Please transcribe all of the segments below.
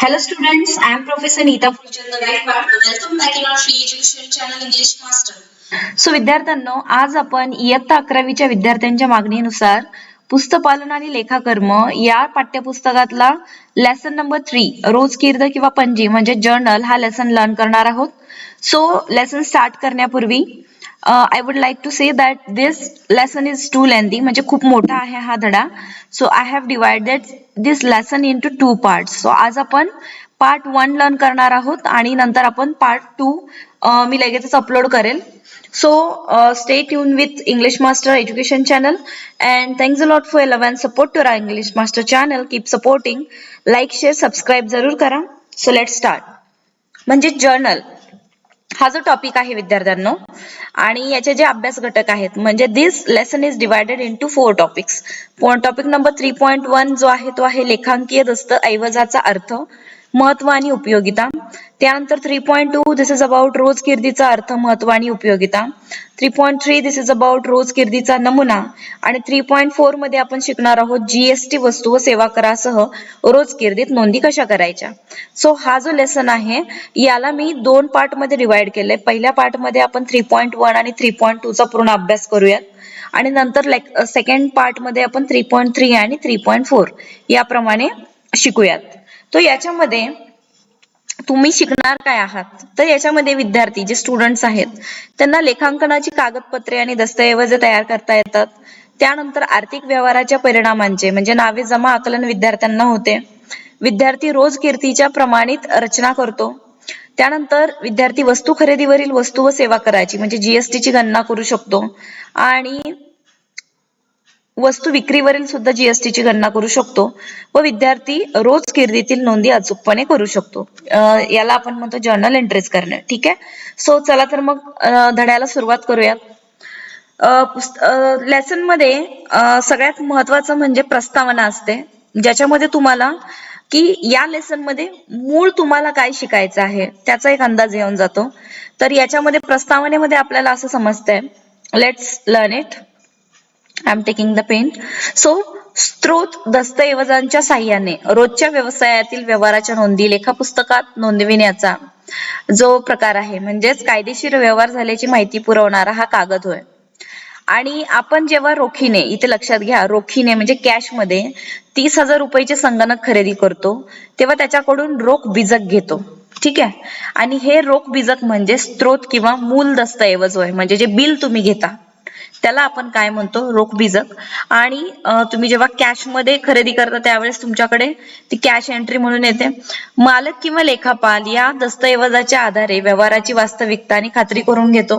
Hello students, I am Professor Neeta Fulchand, the guide partner. Welcome back in our free education channel English Master. So विद्यार्थ्यांनो, आज आपण इयत्ता 11वीच्या विद्यार्थ्यांच्या मागणीनुसार पुस्तकपालन आणि लेखाकर्म या पाठ्यपुस्तकातला लेसन नंबर 3 रोजकीर्द किंवा पणजी म्हणजे जर्नल हा लेसन लर्न करणार आहोत. सो लेसन स्टार्ट करण्यापूर्वी I would like to say that this lesson is too lengthy म्हणजे खूप मोठा आहे हा धडा. So I have divided this lesson into two parts. So आज आपण पार्ट 1 लर्न करणार आहोत आणि नंतर आपण पार्ट 2 मी लगेचच अपलोड करेल. So stay tuned with English Master Education channel and thanks a lot for your love and support to our English Master channel. Keep supporting. Like, share, subscribe जरूर करा. So let's start. म्हणजे journal हा जो topic आहे विद्यार्थ्यांनो आणि याचे जे अभ्यास घटक आहेत म्हणजे this lesson is divided into 4 topics. Topic number 3.1 जो आहे तो आहे लेखांकीय दस्तऐवजाचा अर्थ, महत्व आणि उपयोगिता. त्यानंतर 3.2 दिस इज अबाउट रोजकीर्दीचा अर्थ, महत्व आणि उपयोगिता. 3.3 दिस इज अबाउट रोजकीर्दीचा नमुना आणि 3.4 मध्ये आपण शिकणार आहोत जीएसटी वस्तू व सेवा करासह रोजकीर्दीत नोंदी कशा करायच्या. सो हा जो लेसन आहे याला मी 2 पार्ट मध्ये डिवाइड केलंय. पहिल्या पार्ट मध्ये आपण 3.1 आणि 3.2 चा पूर्ण अभ्यास करूयात आणि नंतर सेकंड पार्ट मध्ये आपण 3.3 आणि 3.4 याप्रमाणे शिकूयात. तो याच्यामध्ये तुम्ही शिकणार काय आहात तर याच्यामध्ये विद्यार्थी जे स्टुडंट्स आहेत त्यांना लेखांकनाची कागदपत्रे आणि दस्तऐवज तयार करता येतात. त्यानंतर आर्थिक व्यवहाराच्या परिणामांचे म्हणजे नावे जमा आकलन विद्यार्थ्यांना होते. विद्यार्थी रोजकीर्दीच्या प्रमाणित रचना करतो. त्यानंतर विद्यार्थी वस्तू खरेदीवरील वस्तू व सेवा कराची म्हणजे जीएसटी ची गणना करू शकतो आणि वस्तू विक्रीवरील सुद्धा जीएसटी ची गणना करू शकतो व विद्यार्थी रोजकीर्दीतील नोंदी अचूकपणे करू शकतो. याला आपण म्हणतो जर्नल एंट्रीज करणे. ठीक आहे. सो चला तर मग धड्याला सुरुवात करूयात. लेसन मध्ये सगळ्यात महत्वाचं म्हणजे प्रस्तावना असते ज्याच्यामध्ये तुम्हाला की या लेसन मध्ये मूळ तुम्हाला काय शिकायचं आहे त्याचा एक अंदाज येऊन जातो. तर याच्यामध्ये प्रस्तावनेमध्ये आपल्याला असं समजतंय. Let's learn it. I am taking the pen. So स्त्रोत दस्तऐवजांच्या साह्याने रोजच्या व्यवसायातील व्यवहाराच्या नोंदी लेखापुस्तकात नोंदविण्याचा जो प्रकार आहे म्हणजेच कायदेशीर व्यवहार झाल्याची माहिती पुरवणारा हा कागद होय. आणि आपण जेव्हा रोखीने इथे लक्षात घ्या रोखीने म्हणजे कॅश मध्ये 30,000 रुपयाचे संगणक खरेदी करतो तेव्हा त्याच्याकडून रोख बीजक घेतो. ठीक आहे. आणि हे रोख बीजक म्हणजे स्त्रोत किंवा मूल दस्तऐवज होय म्हणजे जे बिल तुम्ही घेता त्याला आपण काय म्हणतो रोख बीजक. आणि तुम्ही जेव्हा कॅश मध्ये खरेदी करता त्यावेळेस तुमच्याकडे ती कॅश एंट्री म्हणून येते. मालक किंवा लेखापाल या दस्तऐवजाच्या आधारे व्यवहाराची वास्तविकता आणि खात्री करून घेतो.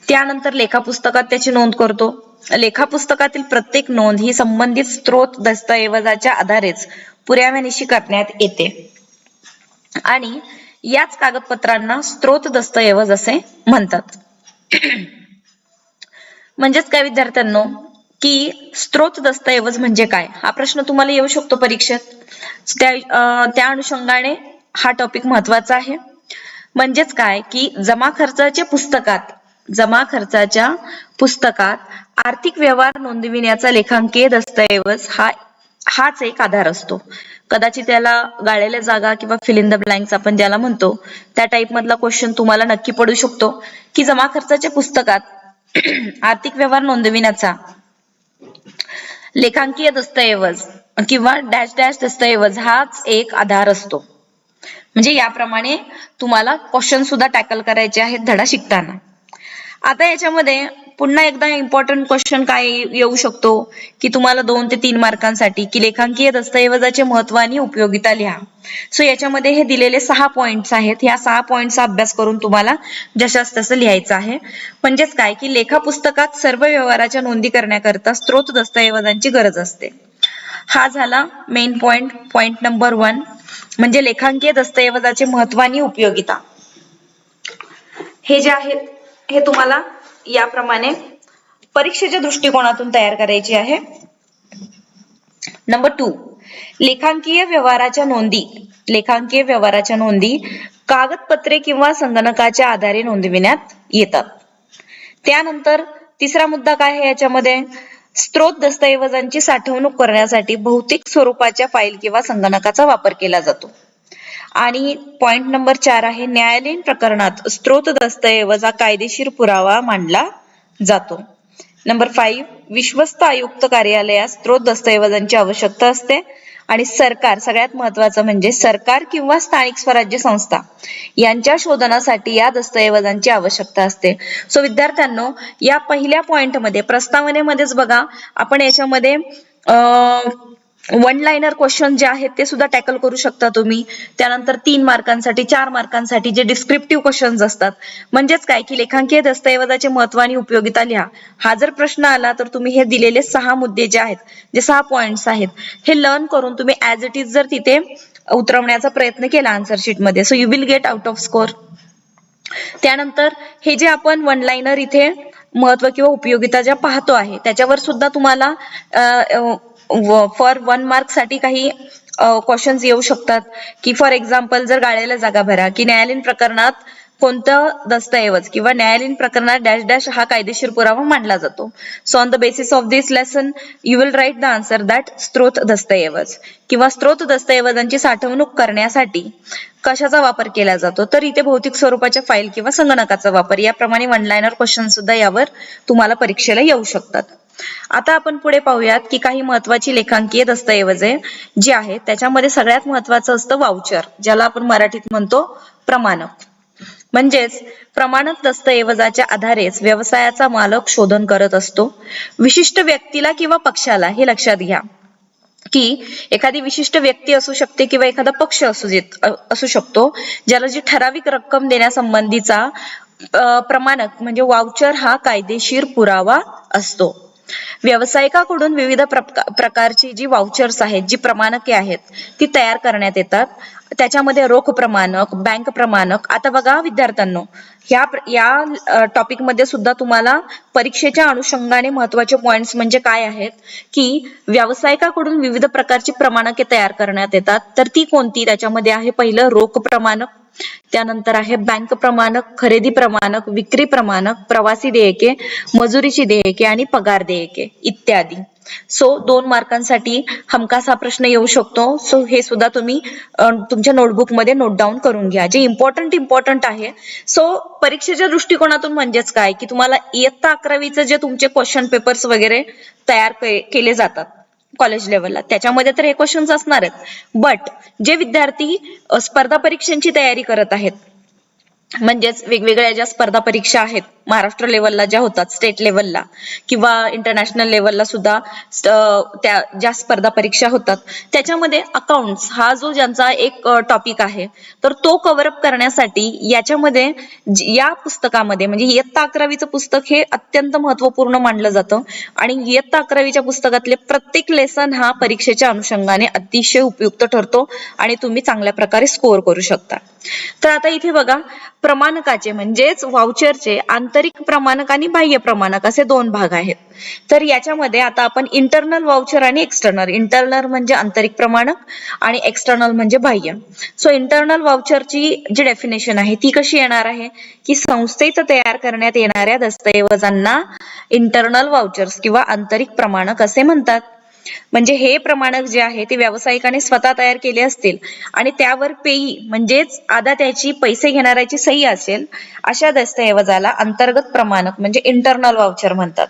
त्यानंतर लेखापुस्तकात त्याची नोंद करतो. लेखापुस्तकातील प्रत्येक नोंद ही संबंधित स्त्रोत दस्तऐवजाच्या आधारेच पुराव्यानिशी करण्यात येते आणि याच कागदपत्रांना स्त्रोत दस्तऐवज असे म्हणतात. म्हणजेच काय विद्यार्थ्यांनो की स्त्रोत दस्तऐवज म्हणजे काय हा प्रश्न तुम्हाला येऊ शकतो परीक्षेत. त्या अनुषंगाने हा टॉपिक महत्वाचा आहे. म्हणजेच काय की जमा खर्चाच्या पुस्तकात आर्थिक व्यवहार नोंदविण्याचा लेखांकीय दस्तऐवज हाच एक आधार असतो. कदाचित त्याला गाळलेल्या जागा किंवा फिल इन द ब्लँक्स आपण ज्याला म्हणतो त्या टाइप मधला क्वेश्चन तुम्हाला नक्की पडू शकतो की जमा खर्चाच्या पुस्तकात आर्थिक व्यवहार नोंदविण्याचा लेखांकीय दस्तऐवज किंवा डॅश डॅश दस्तऐवज हाच एक आधार असतो. म्हणजे याप्रमाणे तुम्हाला क्वेश्चन सुद्धा टॅकल करायचे आहेत धडा शिकताना. आता याच्यामध्ये पुन्हा एकदा इम्पॉर्टंट क्वेश्चन काय येऊ शकतो की तुम्हाला 2 ते 3 मार्कांसाठी की लेखांकीय दस्तऐवजाचे महत्व आणि उपयोगिता लिहा. सो याच्यामध्ये हे दिलेले 6 पॉइंट्स आहेत. या 6 पॉइंटचा अभ्यास करून तुम्हाला जशास तसं लिहायचं आहे. म्हणजेच काय की लेखापुस्तकात सर्व व्यवहाराच्या नोंदी करण्याकरता स्त्रोत दस्तऐवजांची गरज असते. हा झाला मेन पॉइंट नंबर 1 म्हणजे लेखांकीय दस्तऐवजाचे महत्व आणि उपयोगिता. हे जे आहेत हे तुम्हाला याप्रमाणे परीक्षेच्या दृष्टिकोनातून तयार करायची आहे. नंबर 2 लेखांकीय व्यवहाराच्या नोंदी कागदपत्रे किंवा संगणकाच्या आधारे नोंदविण्यात येतात. त्यानंतर तिसरा मुद्दा काय आहे याच्यामध्ये स्त्रोत दस्तऐवजांची साठवणूक करण्यासाठी भौतिक स्वरूपाच्या फाईल किंवा संगणकाचा वापर केला जातो. आणि पॉइंट नंबर 4 आहे न्यायालयीन प्रकरणात स्त्रोत दस्तऐवज हा कायदेशीर पुरावा मानला जातो. नंबर 5 विश्वस्त आयुक्त कार्यालयास स्त्रोत दस्तऐवजांची आवश्यकता असते. आणि सरकार सगळ्यात महत्वाचं म्हणजे सरकार किंवा स्थानिक स्वराज्य संस्था यांच्या शोधनासाठी या दस्तऐवजांची आवश्यकता असते. सो विद्यार्थ्यांनो या पहिल्या पॉइंट मध्ये प्रस्तावनेमध्येच बघा आपण याच्यामध्ये वन लाइनर क्वेश्चन जे आहेत ते सुद्धा टॅकल करू शकता तुम्ही. त्यानंतर 3 मार्कांसाठी 4 मार्कांसाठी जे डिस्क्रिप्टिव्ह क्वेश्चन्स असतात म्हणजेच काय की लेखांकीय दस्तऐवजाचे महत्व आणि उपयोगिता लिहा. हा जर प्रश्न आला तर तुम्ही हे दिलेले 6 मुद्दे जे आहेत जे 6 पॉइंट्स आहेत हे लर्न करून तुम्ही ऍज इट इज जर तिथे उतरवण्याचा प्रयत्न केला आन्सर शीट मध्ये so you will get out off score. त्यानंतर हे जे आपण वन लाइनर इथे महत्व किंवा उपयोगिता ज्या पाहतो आहे त्याच्यावर सुद्धा तुम्हाला फॉर 1 मार्क साठी काही क्वेश्चन्स येऊ शकतात की फॉर एक्झाम्पल जर गाळ्याला जागा भरा की न्यायालयीन प्रकरणात कोणतं दस्तऐवज किंवा न्यायालयीन प्रकरणात डॅश डॅश हा कायदेशीर पुरावा मानला जातो. So on the basis of this lesson you will write the answer that स्त्रोत दस्तऐवज किंवा स्त्रोत दस्तऐवजांची साठवणूक करण्यासाठी कशाचा वापर केला जातो तर इथे भौतिक स्वरूपाच्या फाईल किंवा संगणकाचा वापर. याप्रमाणे वन लाइनर क्वेश्चन सुद्धा यावर तुम्हाला परीक्षेला येऊ शकतात. आता आपण पुढे पाहूयात की काही महत्वाची लेखांकीय दस्तऐवजे जी आहेत त्याच्यामध्ये सगळ्यात महत्वाचं असतं वाउचर ज्याला आपण मराठीत म्हणतो प्रमाणक. म्हणजेच प्रमाणक दस्तऐवजाच्या आधारेच व्यवसायाचा मालक शोधन करत असतो. विशिष्ट व्यक्तीला किंवा पक्षाला हे लक्षात घ्या की एखादी विशिष्ट व्यक्ती असू शकते किंवा एखादा पक्ष असू शकतो ज्याला जी ठराविक रक्कम देण्यासंबंधीचा प्रमाणक म्हणजे वाउचर हा कायदेशीर पुरावा असतो. व्यावसायिकाकडून विविध प्रकारची जी वाउचर्स आहेत जी प्रमाणके आहेत ती तयार करण्यात येतात. त्याच्यामध्ये रोख प्रमाणक बँक प्रमाणक. आता बघा विद्यार्थ्यांनो या टॉपिक मध्ये सुद्धा तुम्हाला परीक्षेच्या अनुषंगाने महत्वाचे पॉइंट्स म्हणजे काय आहेत की व्यावसायिकाकडून विविध प्रकारची प्रमाणके तयार करण्यात येतात तर ती कोणती त्याच्यामध्ये आहे पहिलं रोख प्रमाणक, त्यानंतर आहे बँक प्रमाणक, खरेदी प्रमाणक, विक्री प्रमाणक, प्रवासी देयके, मजुरीची देयके आणि पगार देयके इत्यादी. सो 2 मार्कांसाठी हमखास हा प्रश्न येऊ शकतो. सो हे सुद्धा तुम्ही तुमच्या नोटबुक मध्ये नोट डाऊन करून घ्या जे इम्पॉर्टंट आहे. सो परीक्षेच्या दृष्टिकोनातून म्हणजेच काय की तुम्हाला इयत्ता 11वीचे जे तुमचे क्वेश्चन पेपर्स वगैरे तयार केले जातात कॉलेज लेवलला त्याच्यामध्ये तर हे क्वेश्चन्स असणार आहेत. बट जे विद्यार्थी स्पर्धा परीक्षांची तयारी करत आहेत म्हणजेच वेगवेगळ्या ज्या स्पर्धा परीक्षा आहेत महाराष्ट्र लेवलला ज्या होतात स्टेट लेवलला किंवा इंटरनॅशनल लेवलला सुद्धा त्या ज्या स्पर्धा परीक्षा होतात त्याच्यामध्ये अकाउंट्स हा जो ज्यांचा एक टॉपिक आहे तर तो कव्हर अप करण्यासाठी याच्यामध्ये या पुस्तकामध्ये म्हणजे इयत्ता 11वीचं पुस्तक हे अत्यंत महत्वपूर्ण मानलं जातं आणि इयत्ता 11वीच्या पुस्तकातले प्रत्येक लेसन हा परीक्षेच्या अनुषंगाने अतिशय उपयुक्त ठरतो आणि तुम्ही चांगल्या प्रकारे स्कोअर करू शकता. तर आता इथे बघा प्रमाणकाचे म्हणजेच वाउचरचे आंतरिक प्रमाणक आणि बाह्य प्रमाणक असे 2 भाग आहेत. तर याच्यामध्ये आता आपण इंटरनल वाउचर आणि एक्सटर्नल. इंटरनल म्हणजे आंतरिक प्रमाणक आणि एक्सटर्नल म्हणजे बाह्य. सो इंटरनल वाउचरची जी डेफिनेशन आहे ती कशी येणार आहे की संस्थेत तयार करण्यात येणाऱ्या दस्तऐवजांना इंटरनल वाउचर्स किंवा आंतरिक प्रमाणक असे म्हणतात. म्हणजे हे प्रमाणक जे आहे ते व्यावसायिकाने स्वतः तयार केले असतील आणि त्यावर पेयी म्हणजेच आदात्याची पैसे घेणाऱ्याची सही असेल अशा दस्तऐवजाला अंतर्गत प्रमाणक म्हणजे इंटरनल वाउचर म्हणतात.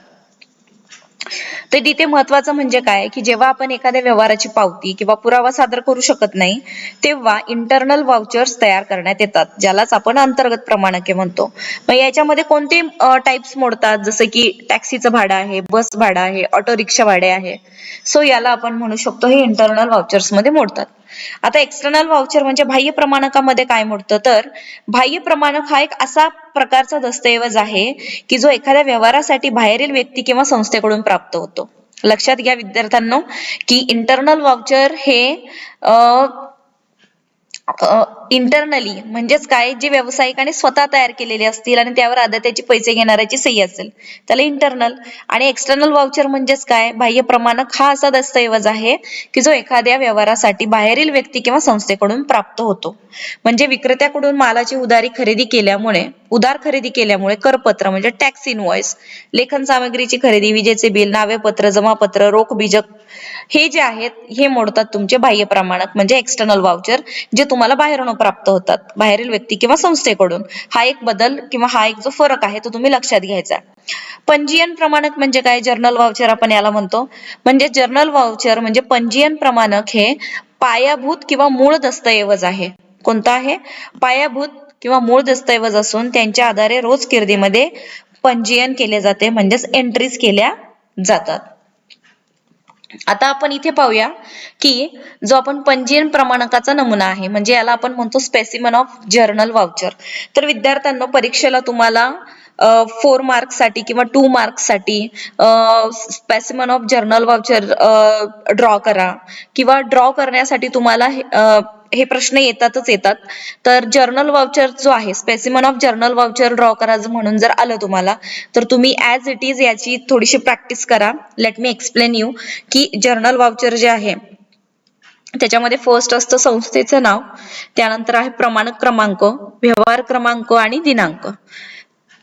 तर तिथे महत्वाचं म्हणजे काय की जेव्हा आपण एखाद्या व्यवहाराची पावती किंवा पुरावा सादर करू शकत नाही तेव्हा इंटरनल वाउचर्स तयार करण्यात येतात ज्यालाच आपण अंतर्गत प्रमाणके म्हणतो. मग याच्यामध्ये कोणते टाइप्स मोडतात जसं की टॅक्सीचं भाडं आहे, बस भाडं आहे, ऑटो रिक्षा भाडे आहे. सो याला आपण म्हणू शकतो हे इंटरनल वाउचर्स मध्ये मोडतात. आता एक्सटर्नल वाउचर म्हणजे बाह्य प्रमाणकामध्ये काय मोडतं तर बाह्य प्रमाणक हा एक असा प्रकारचा दस्तऐवज आहे की जो एखाद्या व्यवहारासाठी बाहेरील व्यक्ती किंवा संस्थेकडून प्राप्त होतो. लक्षात घ्या विद्यार्थ्यांनो की इंटरनल वाउचर हे इंटरनली म्हणजेच काय जे व्यावसायिकाने स्वतः तयार केलेले असतील आणि त्यावर आदात्याचे पैसे घेणाऱ्याची सही असेल त्याला इंटरनल. आणि एक्सटर्नल वाउचर म्हणजेच काय बाह्य प्रमाणक हा असा दस्तऐवज आहे की जो एखाद्या व्यवहारासाठी बाहेरील व्यक्ती किंवा संस्थेकडून प्राप्त होतो. म्हणजे विक्रेत्याकडून मालाची उदार खरेदी केल्यामुळे करपत्र म्हणजे टॅक्स इनव्हॉइस, लेखन सामग्रीची खरेदी, विजेचे बिल, नावेपत्र, जमापत्र, रोख बीजक हे जे आहेत हे मोडतात तुमचे बाह्य प्रमाणक म्हणजे एक्सटर्नल वाउचर जे तुम्हाला बाहेरून प्राप्त होतात, बाहेरील व्यक्ती किंवा संस्थेकडून. हा एक बदल किंवा हा एक जो फरक आहे तो तुम्ही लक्षात घ्यायचा. पंजीयन प्रमाणक म्हणजे काय? जर्नल व्हाउचर आपण याला म्हणतो. म्हणजे जर्नल व्हाउचर म्हणजे पंजीयन प्रमाणक हे पायाभूत किंवा मूळ दस्तऐवज आहे. कोणता आहे? पायाभूत किंवा मूळ दस्तऐवज असून त्यांच्या आधारे रोजकिर्दीमध्ये पंजीयन केले जाते, म्हणजेच एंट्रीज केल्या जातात. आता आपण इथे पाहूया की जो आपण पंजीयन प्रमाणकाचा नमुना आहे, म्हणजे याला आपण म्हणतो स्पेसिमन ऑफ जर्नल व्हाउचर. तर विद्यार्थ्यांना परीक्षेला तुम्हाला 4 मार्क्स साठी किंवा 2 मार्क्स साठी specimen of journal voucher draw करा किंवा ड्रॉ करण्यासाठी तुम्हाला हे प्रश्न येतातच येतात. तर जर्नल व्हाउचर जो आहे, specimen of journal voucher draw करा म्हणून जर आलं तुम्हाला, तर तुम्ही ऍज इट इज याची थोडीशी प्रॅक्टिस करा. लेट मी एक्सप्लेन यू की जर्नल व्हाउचर जे आहे त्याच्यामध्ये फर्स्ट असतं संस्थेचं नाव, त्यानंतर आहे प्रमाणक क्रमांक, व्यवहार क्रमांक आणि दिनांक.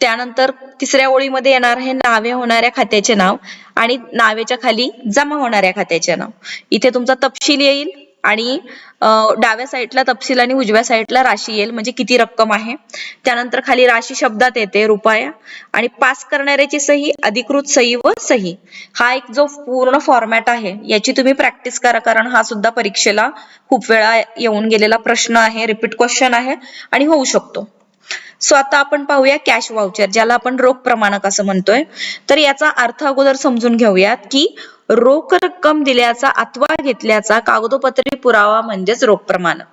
त्यानंतर तिसऱ्या ओळीमध्ये येणार आहे नावे होणाऱ्या खात्याचे नाव आणि नावेच्या खाली जमा होणाऱ्या खात्याचे नाव. इथे तुमचा तपशील येईल आणि डाव्या साईडला तपशील आणि उजव्या साईडला राशी येईल, म्हणजे किती रक्कम आहे. त्यानंतर खाली राशी शब्दात येते रुपया आणि पास करणाऱ्याची सही, अधिकृत सही व सही. हा एक जो पूर्ण फॉर्मॅट आहे याची तुम्ही प्रॅक्टिस करा, कारण हा सुद्धा परीक्षेला खूप वेळा येऊन गेलेला प्रश्न आहे, रिपीट क्वेश्चन आहे आणि होऊ शकतो. सो आता आपण पाहूया कॅश व्हाउचर, ज्याला आपण रोख प्रमाणक असं म्हणतोय. तर याचा अर्थ अगोदर समजून घेऊयात की रोख रक्कम दिल्याचा अथवा घेतल्याचा कागदोपत्री पुरावा म्हणजेच रोख प्रमाणक.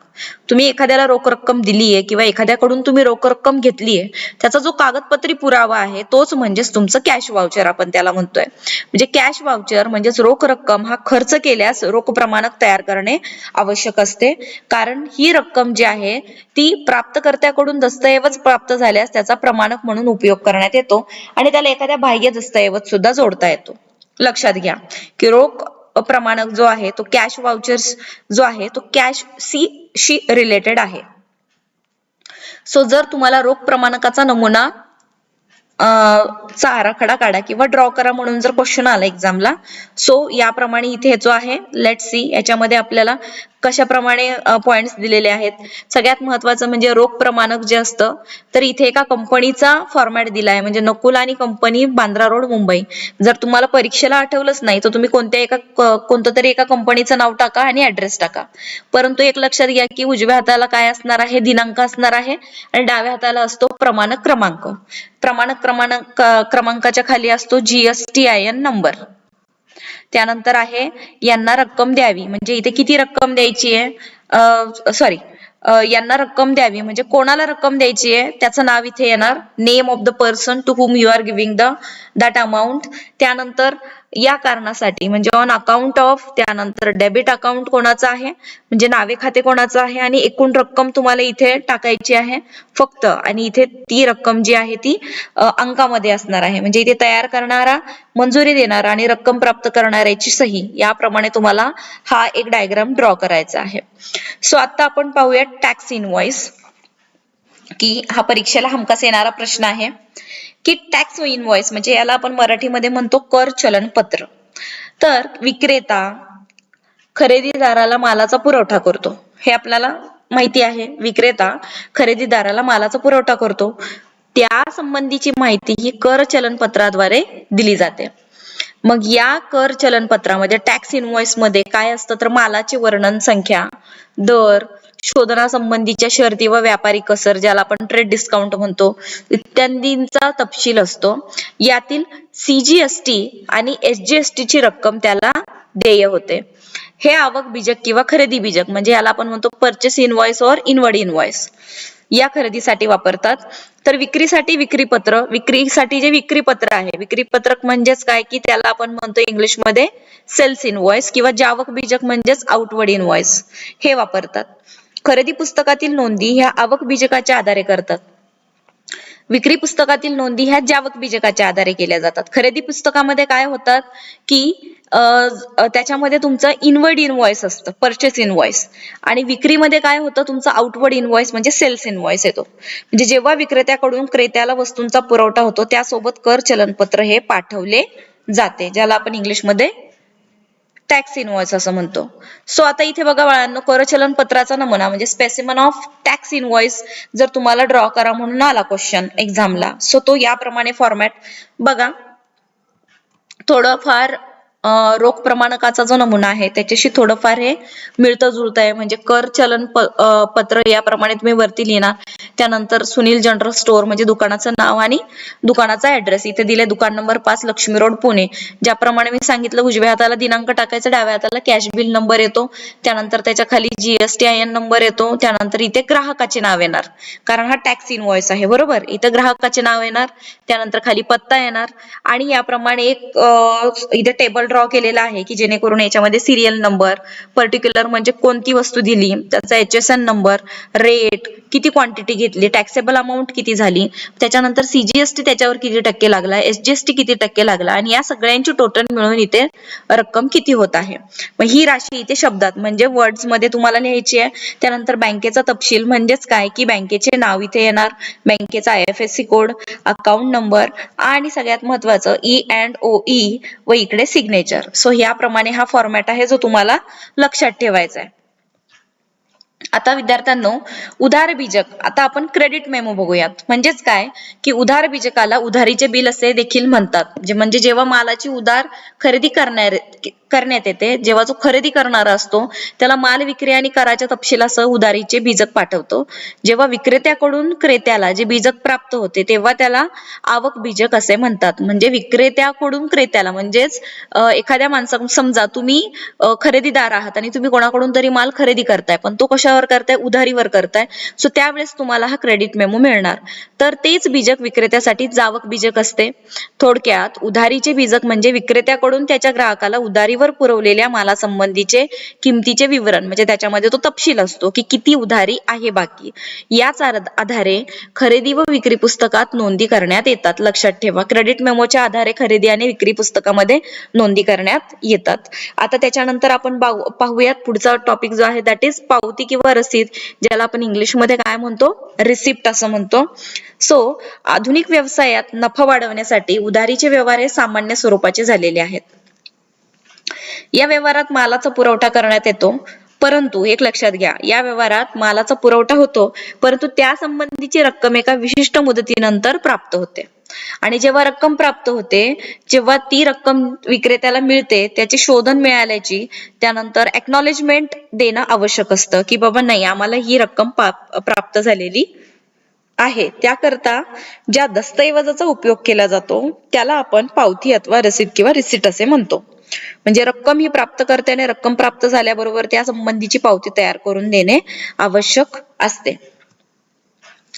तुम्ही एखाद्याला रोख रक्कम दिलीये किंवा एखाद्याकडून तुम्ही रोख रक्कम घेतलीये, त्याचा जो कागदपत्री पुरावा आहे तोच म्हणजेच तुमचं कॅश व्हाउचर आपण त्याला म्हणतोय. म्हणजे कॅश व्हाउचर म्हणजेच रोख रक्कम हा खर्च केल्यास रोख प्रमाणक तयार करणे आवश्यक असते, कारण ही रक्कम जी आहे ती प्राप्तकर्त्याकडून दस्तऐवज प्राप्त झाल्यास त्याचा प्रमाणक म्हणून उपयोग करण्यात येतो आणि त्याला एखाद्या बाह्य दस्तऐवज सुद्धा जोडता येतो. लक्षात घ्या की रोख प्रमाणक जो आहे तो कॅश व्हाउचर्स जो आहे तो कॅश शी रिलेटेड आहे. सो जर तुम्हाला रोख प्रमाणकाचा नमुना चा आराखडा काढा किंवा ड्रॉ करा म्हणून जर क्वेश्चन आला एक्झामला, सो याप्रमाणे इथे जो आहे लेट सी याच्यामध्ये आपल्याला कशाप्रमाणे पॉइंट्स दिलेले आहेत. सगळ्यात महत्वाचं म्हणजे रोख प्रमाणक जे असतं तर इथे एका कंपनीचा फॉर्मॅट दिला आहे, म्हणजे नकुल आणि कंपनी, बांद्रा रोड, मुंबई. जर तुम्हाला परीक्षेला आठवलंच नाही तर तुम्ही कोणत्या तरी एका कंपनीचं नाव टाका आणि ऍड्रेस टाका. परंतु एक लक्षात घ्या की उजव्या हाताला काय असणार आहे? दिनांक असणार आहे आणि डाव्या हाताला असतो प्रमाणक क्रमांक. प्रमाणक क्रमांकाच्या खाली असतो GSTIN नंबर. त्यानंतर आहे यांना रक्कम द्यावी, म्हणजे इथे किती रक्कम द्यायची आहे, यांना रक्कम द्यावी म्हणजे कोणाला रक्कम द्यायची आहे त्याचं नाव इथे येणार, name of the person to whom you are giving that amount. त्यानंतर या कारणासाठी म्हणजे ऑन अकाउंट ऑफ, त्यानंतर डेबिट अकाउंट कोणाचं आहे म्हणजे नावे खाते कोणाचं आहे आणि एकूण रक्कम तुम्हाला इथे टाकायची आहे फक्त, आणि इथे ती रक्कम जी आहे ती अंकामध्ये असणार आहे, म्हणजे इथे तयार करणारा, मंजुरी देणारा आणि रक्कम प्राप्त करणाऱ्याची सही, याप्रमाणे तुम्हाला हा एक डायग्राम ड्रॉ करायचा आहे. सो आता आपण पाहूया टॅक्स इनव्हॉइस, की हा परीक्षेला हमखास येणारा प्रश्न आहे की टॅक्स इनव्हॉइस म्हणजे याला आपण मराठीमध्ये म्हणतो कर चलन पत्र. तर विक्रेता खरेदीदाराला मालाचा पुरवठा करतो, हे आपल्याला माहिती आहे. विक्रेता खरेदीदाराला मालाचा पुरवठा करतो, त्या संबंधीची माहिती ही कर चलनपत्राद्वारे दिली जाते. मग या कर चलनपत्रामध्ये टॅक्स इनव्हॉइस मध्ये काय असतं तर मालाचे वर्णन, संख्या, दर, शोधना संबंधीच्या शर्ती व व्यापारी कसर, ज्याला आपण ट्रेड डिस्काउंट म्हणतो, इत्यादींचा तपशील असतो. यातील CGST आणि SGST ची रक्कम त्याला देय होते. हे आवक बीजक किंवा खरेदी बीजक म्हणजे याला आपण म्हणतो परचेस इनव्हॉइस और इनवर्ड इनव्हॉइस, या खरेदीसाठी वापरतात. तर विक्रीसाठी विक्रीपत्र, विक्रीसाठी जे विक्रीपत्र आहे, विक्रीपत्रक म्हणजेच काय की त्याला आपण म्हणतो इंग्लिशमध्ये सेल्स इनव्हॉइस किंवा जावक बीजक म्हणजेच आउटवर्ड इनव्हॉइस, हे वापरतात. खरेदी पुस्तकातील नोंदी ह्या आवक बीजकाच्या आधारे करतात. विक्री पुस्तकातील नोंदी ह्या जावक बीजकाच्या आधारे केल्या जातात. खरेदी पुस्तकामध्ये काय होतात की त्याच्यामध्ये तुमचं इनवर्ड इनव्हॉइस असतं, परचेस इनव्हॉइस, आणि विक्रीमध्ये काय होतं तुमचं आउटवर्ड इनव्हॉइस म्हणजे सेल्स इनव्हॉइस येतो. म्हणजे जेव्हा विक्रेत्याकडून क्रेत्याला वस्तूंचा पुरवठा होतो त्यासोबत कर चलनपत्र हे पाठवले जाते, ज्याला आपण इंग्लिशमध्ये टॅक्स इनवॉइस असं म्हणतो. सो आता इथे बघा बाळांनो, करचलन पत्राचा नमुना म्हणजे स्पेसिमन ऑफ टॅक्स इनवॉइस जर तुम्हाला ड्रॉ करा म्हणून आला क्वेश्चन एक्झामला, सो तो याप्रमाणे फॉर्मॅट बघा. थोडंफार रोख प्रमाणकाचा जो नमुना आहे त्याच्याशी थोडंफार हे मिळतं जुळतं आहे. म्हणजे कर चलन पत्र याप्रमाणे तुम्ही वरती लिहिणार. त्यानंतर सुनील जनरल स्टोअर म्हणजे दुकानाचं नाव आणि दुकानाचा ऍड्रेस इथे दिले, दुकान नंबर 5 लक्ष्मी रोड पुणे. ज्याप्रमाणे मी सांगितलं उजव्या हाताला दिनांक टाकायचा, डाव्या हाताला कॅश बिल नंबर येतो, त्यानंतर त्याच्या खाली GSTIN नंबर येतो, त्यानंतर इथे ग्राहकाचे नाव येणार कारण हा टॅक्स इनवॉइस आहे बरोबर. इथे ग्राहकाचे नाव येणार, त्यानंतर खाली पत्ता येणार आणि याप्रमाणे एक इथे टेबल ड्रॉ केलेला आहे की जेणेकरून याच्यामध्ये सिरियल नंबर, पर्टिक्युलर म्हणजे कोणती वस्तू दिली, त्याचा HSN नंबर, रेट, किती क्वांटिटी घेतली, टॅक्सेबल अमाऊंट किती झाली, त्याच्यानंतर CGST त्याच्यावर किती टक्के लागला, SGST किती टक्के लागला आणि या सगळ्यांची टोटल मिळून इथे रक्कम किती होत आहे. मग ही राशी इथे शब्दात म्हणजे वर्ड्स मध्ये तुम्हाला लिहायची आहे. त्यानंतर बँकेचा तपशील म्हणजेच काय की बँकेचे नाव इथे येणार, बँकेचा IFSC कोड, अकाउंट नंबर आणि सगळ्यात महत्वाचं E&OE व इकडे सिग्नेचर. सो याप्रमाणे हा फॉर्मॅट आहे जो तुम्हाला लक्षात ठेवायचा आहे. आता विद्यार्थ्यांनो उधार बीजक, आता आपण क्रेडिट मेमो बघूयात. म्हणजेच काय की उधार बीजकाला उधारीचे बिल असे देखील म्हणतात. म्हणजे जेव्हा मालाची उधार खरेदी करण्यात येते, जेव्हा जो खरेदी करणारा असतो त्याला माल विक्री आणि कराच्या तपशिलासह उधारीचे बीजक पाठवतो. जेव्हा विक्रेत्याकडून क्रेत्याला जे बीजक प्राप्त होते तेव्हा त्याला आवक बीजक असे म्हणतात. म्हणजे विक्रेत्याकडून क्रेत्याला म्हणजेच एखाद्या माणसा समजा तुम्ही खरेदीदार आहात आणि तुम्ही कोणाकडून तरी माल खरेदी करताय, पण तो कशावर करताय, उधारीवर करताय. सो त्यावेळेस तुम्हाला हा क्रेडिट मेमो मिळणार. तर तेच बीजक विक्रेत्यासाठी जावक बीजक असते. थोडक्यात उधारीचे बीजक म्हणजे विक्रेत्याकडून त्याच्या ग्राहकाला उधारीवर पुरवलेल्या मालासंबंधीचे किमतीचे विवरण, म्हणजे त्याच्यामध्ये तो तपशील असतो की किती उधारी आहे बाकी. याच आधारे खरेदी व विक्री पुस्तकात नोंदी करण्यात येतात. लक्षात ठेवा, क्रेडिट मेमोच्या आधारे खरेदी आणि विक्री पुस्तकामध्ये नोंदी करण्यात येतात. आता त्याच्यानंतर आपण पाहूयात पुढचा टॉपिक जो आहे दॅट इज पावती किंवा रसीद, ज्याला आपण इंग्लिश मध्ये काय म्हणतो, रिसिप्ट असं म्हणतो. सो आधुनिक व्यवसायात नफा वाढवण्यासाठी उधारीचे व्यवहार हे सामान्य स्वरूपाचे झालेले आहेत. या व्यवहारात मालाचा पुरवठा करण्यात येतो, परंतु एक लक्षात घ्या, या व्यवहारात मालाचा पुरवठा होतो परंतु त्या संबंधीची रक्कम एका विशिष्ट मुदतीनंतर प्राप्त होते. आणि जेव्हा रक्कम प्राप्त होते जेव्हा ती रक्कम विक्रेत्याला मिळते त्याची शोधन मिळाल्याची त्यानंतर एक्नॉलेजमेंट देणं आवश्यक असतं की बाबा नाही आम्हाला ही रक्कम प्राप्त झालेली आहे. त्याकरता ज्या दस्तऐवजाचा उपयोग केला जातो त्याला आपण पावती अथवा रसीद किंवा रिसिट असे म्हणतो. म्हणजे रक्कम ही प्राप्तकर्त्याने रक्कम प्राप्त झाल्याबरोबर त्या संबंधीची पावती तयार करून देणे आवश्यक असते.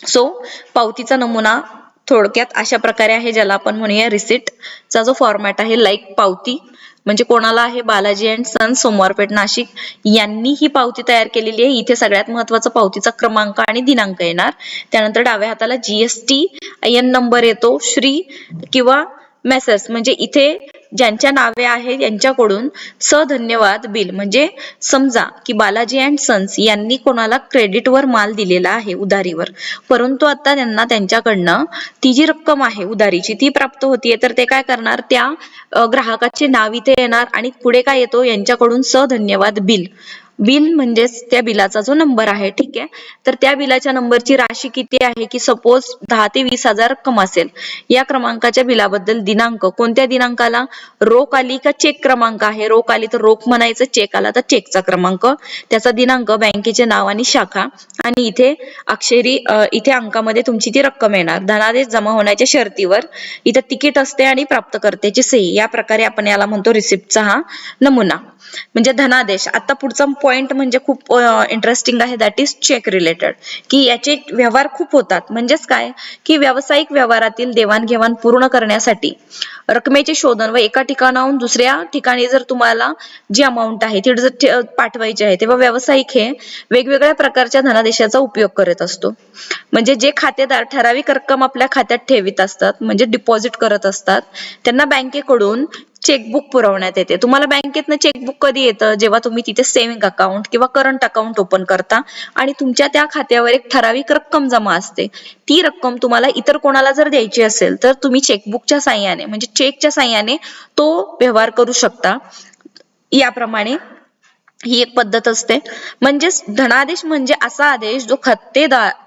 सो पावतीचा नमुना थोडक्यात अशा प्रकारे आहे, ज्याला आपण म्हणूया रिसिट चा जो फॉर्मॅट आहे लाईक पावती. म्हणजे कोणाला आहे, बालाजी अँड सन्स सोमवारपेठ नाशिक यांनी ही पावती तयार केलेली आहे. इथे सगळ्यात महत्वाचा पावतीचा क्रमांक आणि दिनांक येणार. त्यानंतर डाव्या हाताला GSTIN नंबर येतो, श्री किंवा मेसेस म्हणजे इथे ज्यांच्या नावे आहे यांच्याकडून धन्यवाद बिल, म्हणजे समजा की बालाजी अँड सन्स यांनी कोणाला क्रेडिटवर माल दिलेला आहे उधारीवर, परंतु आता त्यांना त्यांच्याकडनं ती जी रक्कम आहे उधारीची ती प्राप्त होतीये, तर ते काय करणार, त्या ग्राहकाचे नाव इथे येणार आणि पुढे काय येतो, यांच्याकडून धन्यवाद बिल. बिल म्हणजेच त्या बिलाचा जो नंबर आहे, ठीक आहे. तर त्या बिलाच्या नंबरची राशी किती आहे की सपोज 10 ते 20,000 रक्कम असेल. या क्रमांकाच्या बिलाबद्दल दिनांक, कोणत्या दिनांकाला, रोख आली का चेक क्रमांक आहे, रोख आली तर रोख म्हणायचं, चेक आला तर चेकचा क्रमांक, त्याचा दिनांक, बँकेचे नाव आणि शाखा आणि इथे अक्षरी इथे अंकामध्ये तुमची ती रक्कम येणार. धनादेश जमा होण्याच्या शर्तीवर इथे तिकीट असते आणि प्राप्तकर्त्याची सही. या प्रकारे आपण याला म्हणतो रिसिप्टचा हा नमुना. म्हणजे धनादेश. आता पुढचा पॉइंट म्हणजे खूप इंटरेस्टिंग आहे दॅट इज चेक रिलेटेड, की याचे व्यवहार खूप होतात. म्हणजेच काय की व्यावसायिक व्यवहारातील देवाणघेवाण पूर्ण करण्यासाठी रकमेचे शोधन व एका ठिकाणाहून दुसऱ्या ठिकाणी जर तुम्हाला जी अमाऊंट आहे ती जर पाठवायची आहे तेव्हा व्यावसायिक हे वेगवेगळ्या प्रकारच्या धनादेशाचा उपयोग करत असतो. म्हणजे जे खातेदार ठराविक रक्कम आपल्या खात्यात ठेवीत असतात म्हणजे डिपॉझिट करत असतात त्यांना बँकेकडून चेकबुक पुरवण्यात येते. तुम्हाला बँकेतनं चेकबुक कधी येतं, जेव्हा तुम्ही तिथे सेव्हिंग अकाउंट किंवा करंट अकाउंट ओपन करता आणि तुमच्या त्या खात्यावर एक ठराविक रक्कम जमा असते. ती रक्कम तुम्हाला इतर कोणाला जर द्यायची असेल तर तुम्ही चेकबुकच्या साहाय्याने म्हणजे चेकच्या साहाय्याने तो व्यवहार करू शकता. याप्रमाणे ही एक पद्धत असते. म्हणजेच धनादेश म्हणजे असा आदेश जो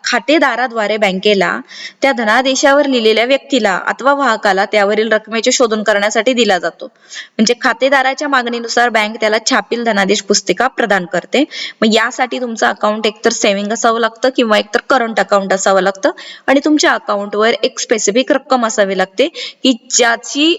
खातेदाराद्वारे बँकेला त्या धनादेशावर लिहिलेल्या व्यक्तीला अथवा वाहकाला त्यावरील रकमेचे शोधन करण्यासाठी दिला जातो. म्हणजे खातेदाराच्या मागणीनुसार बँक त्याला छापील धनादेश पुस्तिका प्रदान करते. मग यासाठी तुमचं अकाउंट एकतर सेव्हिंग असावं लागतं किंवा एकतर करंट अकाउंट असावं लागतं आणि तुमच्या अकाउंटवर एक स्पेसिफिक रक्कम असावी लागते की ज्याची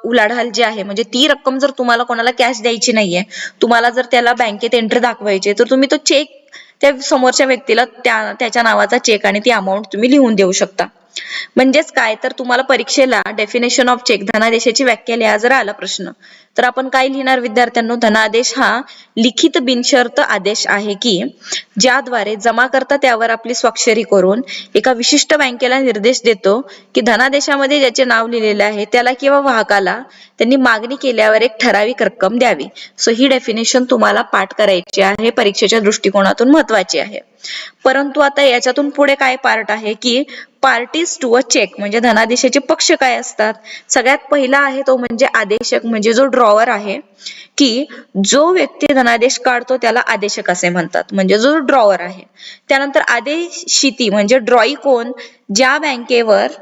उलाढाल जी आहे, म्हणजे ती रक्कम जर तुम्हाला कोणाला कॅश द्यायची नाहीये, तुम्हाला जर त्याला बँकेत एंट्री दाखवायची, तर तुम्ही तो चेक त्या समोरच्या व्यक्तीला त्याच्या नावाचा चेक आणि ती अमाऊंट तुम्ही लिहून देऊ शकता. म्हणजेच काय, तर तुम्हाला परीक्षेला डेफिनेशन ऑफ चेक धनादेशाची व्याख्या लिहा जर आला प्रश्न, तर आपण काय लिहिणार विद्यार्थ्यांनो? धनादेश हा लिखित बिनशर्त आदेश आहे की ज्याद्वारे जमा करता त्यावर आपली स्वाक्षरी करून एका विशिष्ट बँकेला निर्देश देतो की धनादेशामध्ये ज्याचे नाव लिहिलेले आहे त्याला किंवा वाहकाला त्यांनी मागणी केल्यावर एक ठराविक रक्कम द्यावी. सो ही डेफिनेशन तुम्हाला पाठ करायची आहे, परीक्षेच्या दृष्टिकोनातून महत्वाची आहे. परंतु आता याच्यातून पुढे काय पार्ट आहे की पार्टीज टू अ चेक म्हणजे धनादेशाचे पक्ष काय असतात. सगळ्यात पहिला आहे तो म्हणजे आदेशक, म्हणजे जो ड्रॉवर आहे, की जो व्यक्ती धनादेश काढतो त्याला आदेशक असे म्हणतात, म्हणजे जो ड्रॉवर आहे. त्यानंतर आदेशिती म्हणजे ड्रॉई कोण, ज्या बँकेवर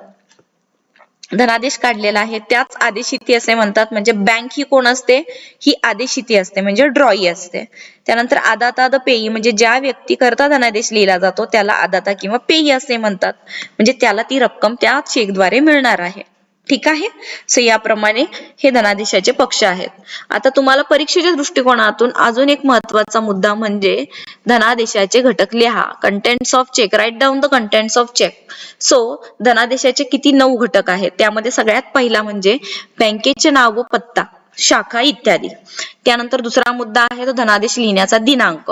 धनादेश काढलेला आहे त्याच आदेशिती असे म्हणतात. म्हणजे बँक ही कोण असते, ही आदेशिती असते म्हणजे ड्रॉई असते. त्यानंतर आदाता द पेई म्हणजे ज्या व्यक्ती करता धनादेश लिहिला जातो त्याला आदाता किंवा पेई असे म्हणतात, म्हणजे त्याला ती रक्कम त्या चेकद्वारे मिळणार आहे. ठीक आहे. सो याप्रमाणे हे धनादेशाचे पक्ष आहेत. आता तुम्हाला परीक्षेच्या दृष्टिकोनातून अजून एक महत्वाचा मुद्दा म्हणजे धनादेशाचे घटक लिहा. Contents of cheque, write down the contents of cheque. So धनादेशाचे किती 9 घटक आहेत. त्यामध्ये सगळ्यात पहिला म्हणजे बँकेचे नाव व पत्ता, शाखा इत्यादी. त्यानंतर दुसरा मुद्दा आहे तो धनादेश लिहिण्याचा दिनांक.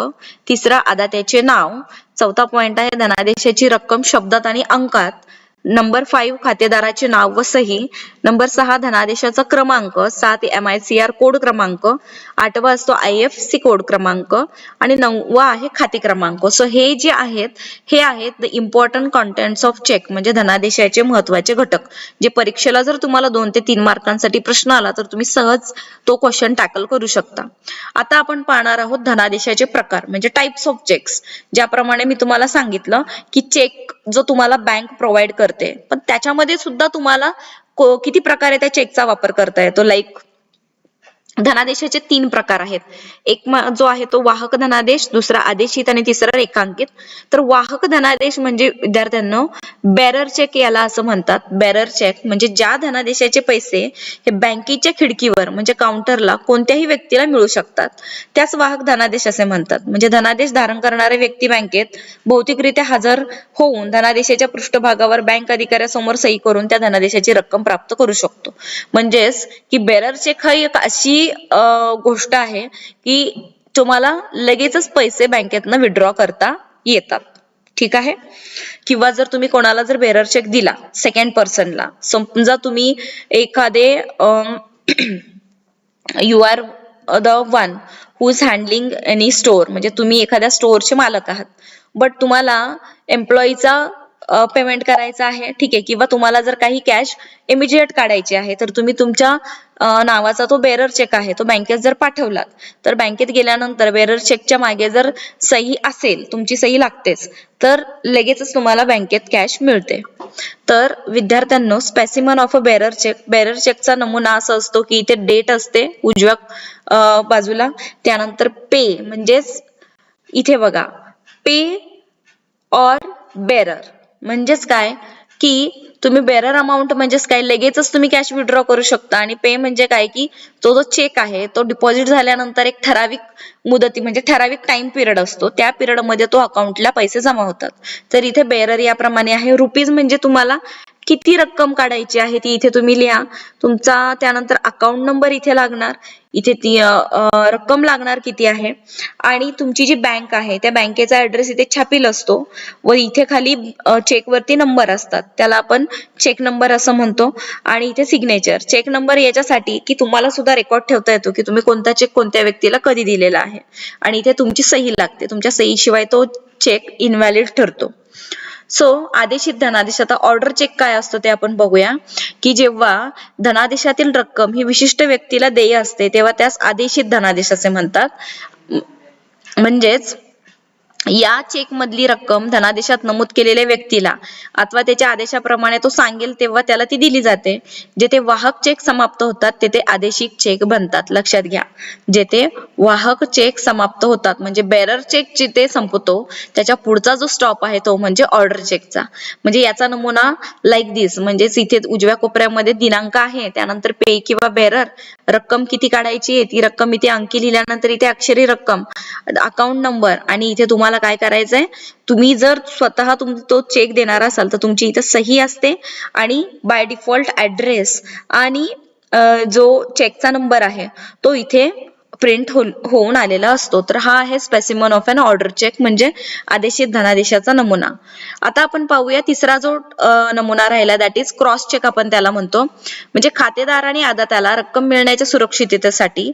तिसरा आदात्याचे नाव. चौथा पॉइंट आहे धनादेशाची रक्कम शब्दात आणि अंकात. नंबर 5 खातेदाराचे नाव व सही. नंबर 6 धनादेशाचा क्रमांक. 7 MICR कोड क्रमांक. 8वा असतो IFSC कोड क्रमांक आणि 9वा आहे खाते क्रमांक. सो हे जे आहेत हे आहेत the important contents of cheque म्हणजे धनादेशाचे महत्वाचे घटक, जे परीक्षेला जर तुम्हाला 2 ते 3 मार्कांसाठी प्रश्न आला तर तुम्ही सहज तो क्वेश्चन टॅकल करू शकता. आता आपण पाहणार आहोत धनादेशाचे प्रकार म्हणजे टाइप्स ऑफ चेक्स. ज्याप्रमाणे मी तुम्हाला सांगितलं की चेक जो तुम्हाला बँक प्रोव्हाइड करते, पण त्याच्यामध्ये सुद्धा तुम्हाला किती प्रकारे त्या चेकचा वापर करता येतो. लाईक धनादेशाचे 3 प्रकार आहेत. एक जो आहे तो वाहक धनादेश, दुसरा आदेशित आणि तिसरा रेखांकित. तर वाहक धनादेश म्हणजे विद्यार्थ्यांनो बेरर चेक याला असं म्हणतात. बेरर चेक म्हणजे ज्या धनादेशाचे पैसे हे बँकेच्या खिडकीवर म्हणजे काउंटरला कोणत्याही व्यक्तीला मिळू शकतात त्यास वाहक धनादेश असे म्हणतात. म्हणजे धनादेश धारण करणारे व्यक्ती बँकेत भौतिकरित्या हजर होऊन धनादेशाच्या पृष्ठभागावर बँक अधिकाऱ्यासमोर सही करून त्या धनादेशाची रक्कम प्राप्त करू शकतो. म्हणजेच की बेरर चेक हा एक अशी गोष्ट आहे की तुम्हाला लगेचच पैसे बँकेतनं विड्रॉ करता येतात. ठीक आहे. किंवा जर तुम्ही कोणाला जर बेरर चेक दिला सेकंड पर्सनला, समजा तुम्ही एखादे you are the one who is handling any store, म्हणजे तुम्ही एखाद्या स्टोअरचे मालक आहात, बट तुम्हाला एम्प्लॉईचा पेमेंट करायचा आहे. ठीक आहे. किंवा तुम्हाला जर काही कॅश इमिजिएट काढायची आहे तर तुम्ही तुमच्या नावाचा तो बेरर चेक आहे तो बँकेत जर पाठवलात तर बँकेत गेल्यानंतर बेरर चेकच्या मागे जर सही असेल, तुमची सही लागतेच, तर लगेचच तुम्हाला बँकेत कॅश मिळते. तर विद्यार्थ्यांनो specimen of a bearer check, bearer चेकचा नमुना असा असतो की इथे डेट असते उजव्या बाजूला. त्यानंतर पे म्हणजेच इथे बघा पे ऑर बेरर म्हणजेच काय की तुम्ही बेरर अमाऊंट म्हणजेच काय लगेचच तुम्ही कॅश विड्रॉ करू शकता. आणि पे म्हणजे काय की तो जो चेक आहे तो डिपॉझिट झाल्यानंतर एक ठराविक मुदती म्हणजे ठराविक टाइम पिरियड असतो, त्या पिरियड मध्ये तो अकाउंटला पैसे जमा होतात. तर इथे बेरर याप्रमाणे आहे. रुपीज म्हणजे तुम्हाला किती रक्कम काढायची आहे ती इथे तुम्ही लिहा तुमचा. त्यानंतर अकाउंट नंबर इथे लागणार, इथे ती रक्कम लागणार किती आहे, आणि तुमची जी बँक आहे त्या बँकेचा ऍड्रेस इथे छापील असतो व इथे खाली चेक वरती नंबर असतात त्याला आपण चेक नंबर असं म्हणतो. आणि इथे सिग्नेचर. चेक नंबर याच्यासाठी की तुम्हाला सुद्धा रेकॉर्ड ठेवता येतो की तुम्ही कोणता चेक कोणत्या व्यक्तीला कधी दिलेला आहे, आणि इथे तुमची सही लागते. तुमच्या सहीशिवाय तो चेक इनव्हॅलिड ठरतो. सो आदेशित धनादेश, आता ऑर्डर चेक काय असतो ते आपण बघूया, की जेव्हा धनादेशातील रक्कम ही विशिष्ट व्यक्तीला देय असते तेव्हा त्यास आदेशित धनादेश असे म्हणतात. म्हणजेच या चेक मधली रक्कम धनादेशात नमूद केलेल्या व्यक्तीला अथवा त्याच्या आदेशाप्रमाणे तो सांगेल तेव्हा त्याला ती दिली जाते. जेथे वाहक चेक समाप्त होतात तेथे आदेशित चेक बनतात. लक्षात घ्या, जेथे वाहक चेक समाप्त होतात म्हणजे बेरर चेक जिथे संपतो त्याच्या पुढचा जो स्टॉप आहे तो म्हणजे ऑर्डर चेकचा. म्हणजे याचा नमुना लाईक दिस, म्हणजेच इथे उजव्या कोपऱ्यामध्ये दिनांक आहे, त्यानंतर पे किंवा बेरर, रक्कम किती काढायची आहे ती रक्कम इथे अंकी लिहिल्यानंतर इथे अक्षरी रक्कम, अकाउंट नंबर, आणि इथे तुम्हाला काय करायचंय, तुम्ही जर स्वतः तो चेक देणार असाल तर तुमची इथे सही असते आणि बाय डिफॉल्ट ऍड्रेस आणि जो चेकचा नंबर आहे तो इथे प्रिंट होऊन आलेला असतो. तर हा आहे specimen of an order cheque म्हणजे आदेशित धनादेशाचा नमुना. आता आपण पाहूया तिसरा जो नमुना राहिला दॅट इज क्रॉस चेक आपण त्याला म्हणतो. म्हणजे खातेदार आणि आदात्याला रक्कम मिळण्याच्या सुरक्षिततेसाठी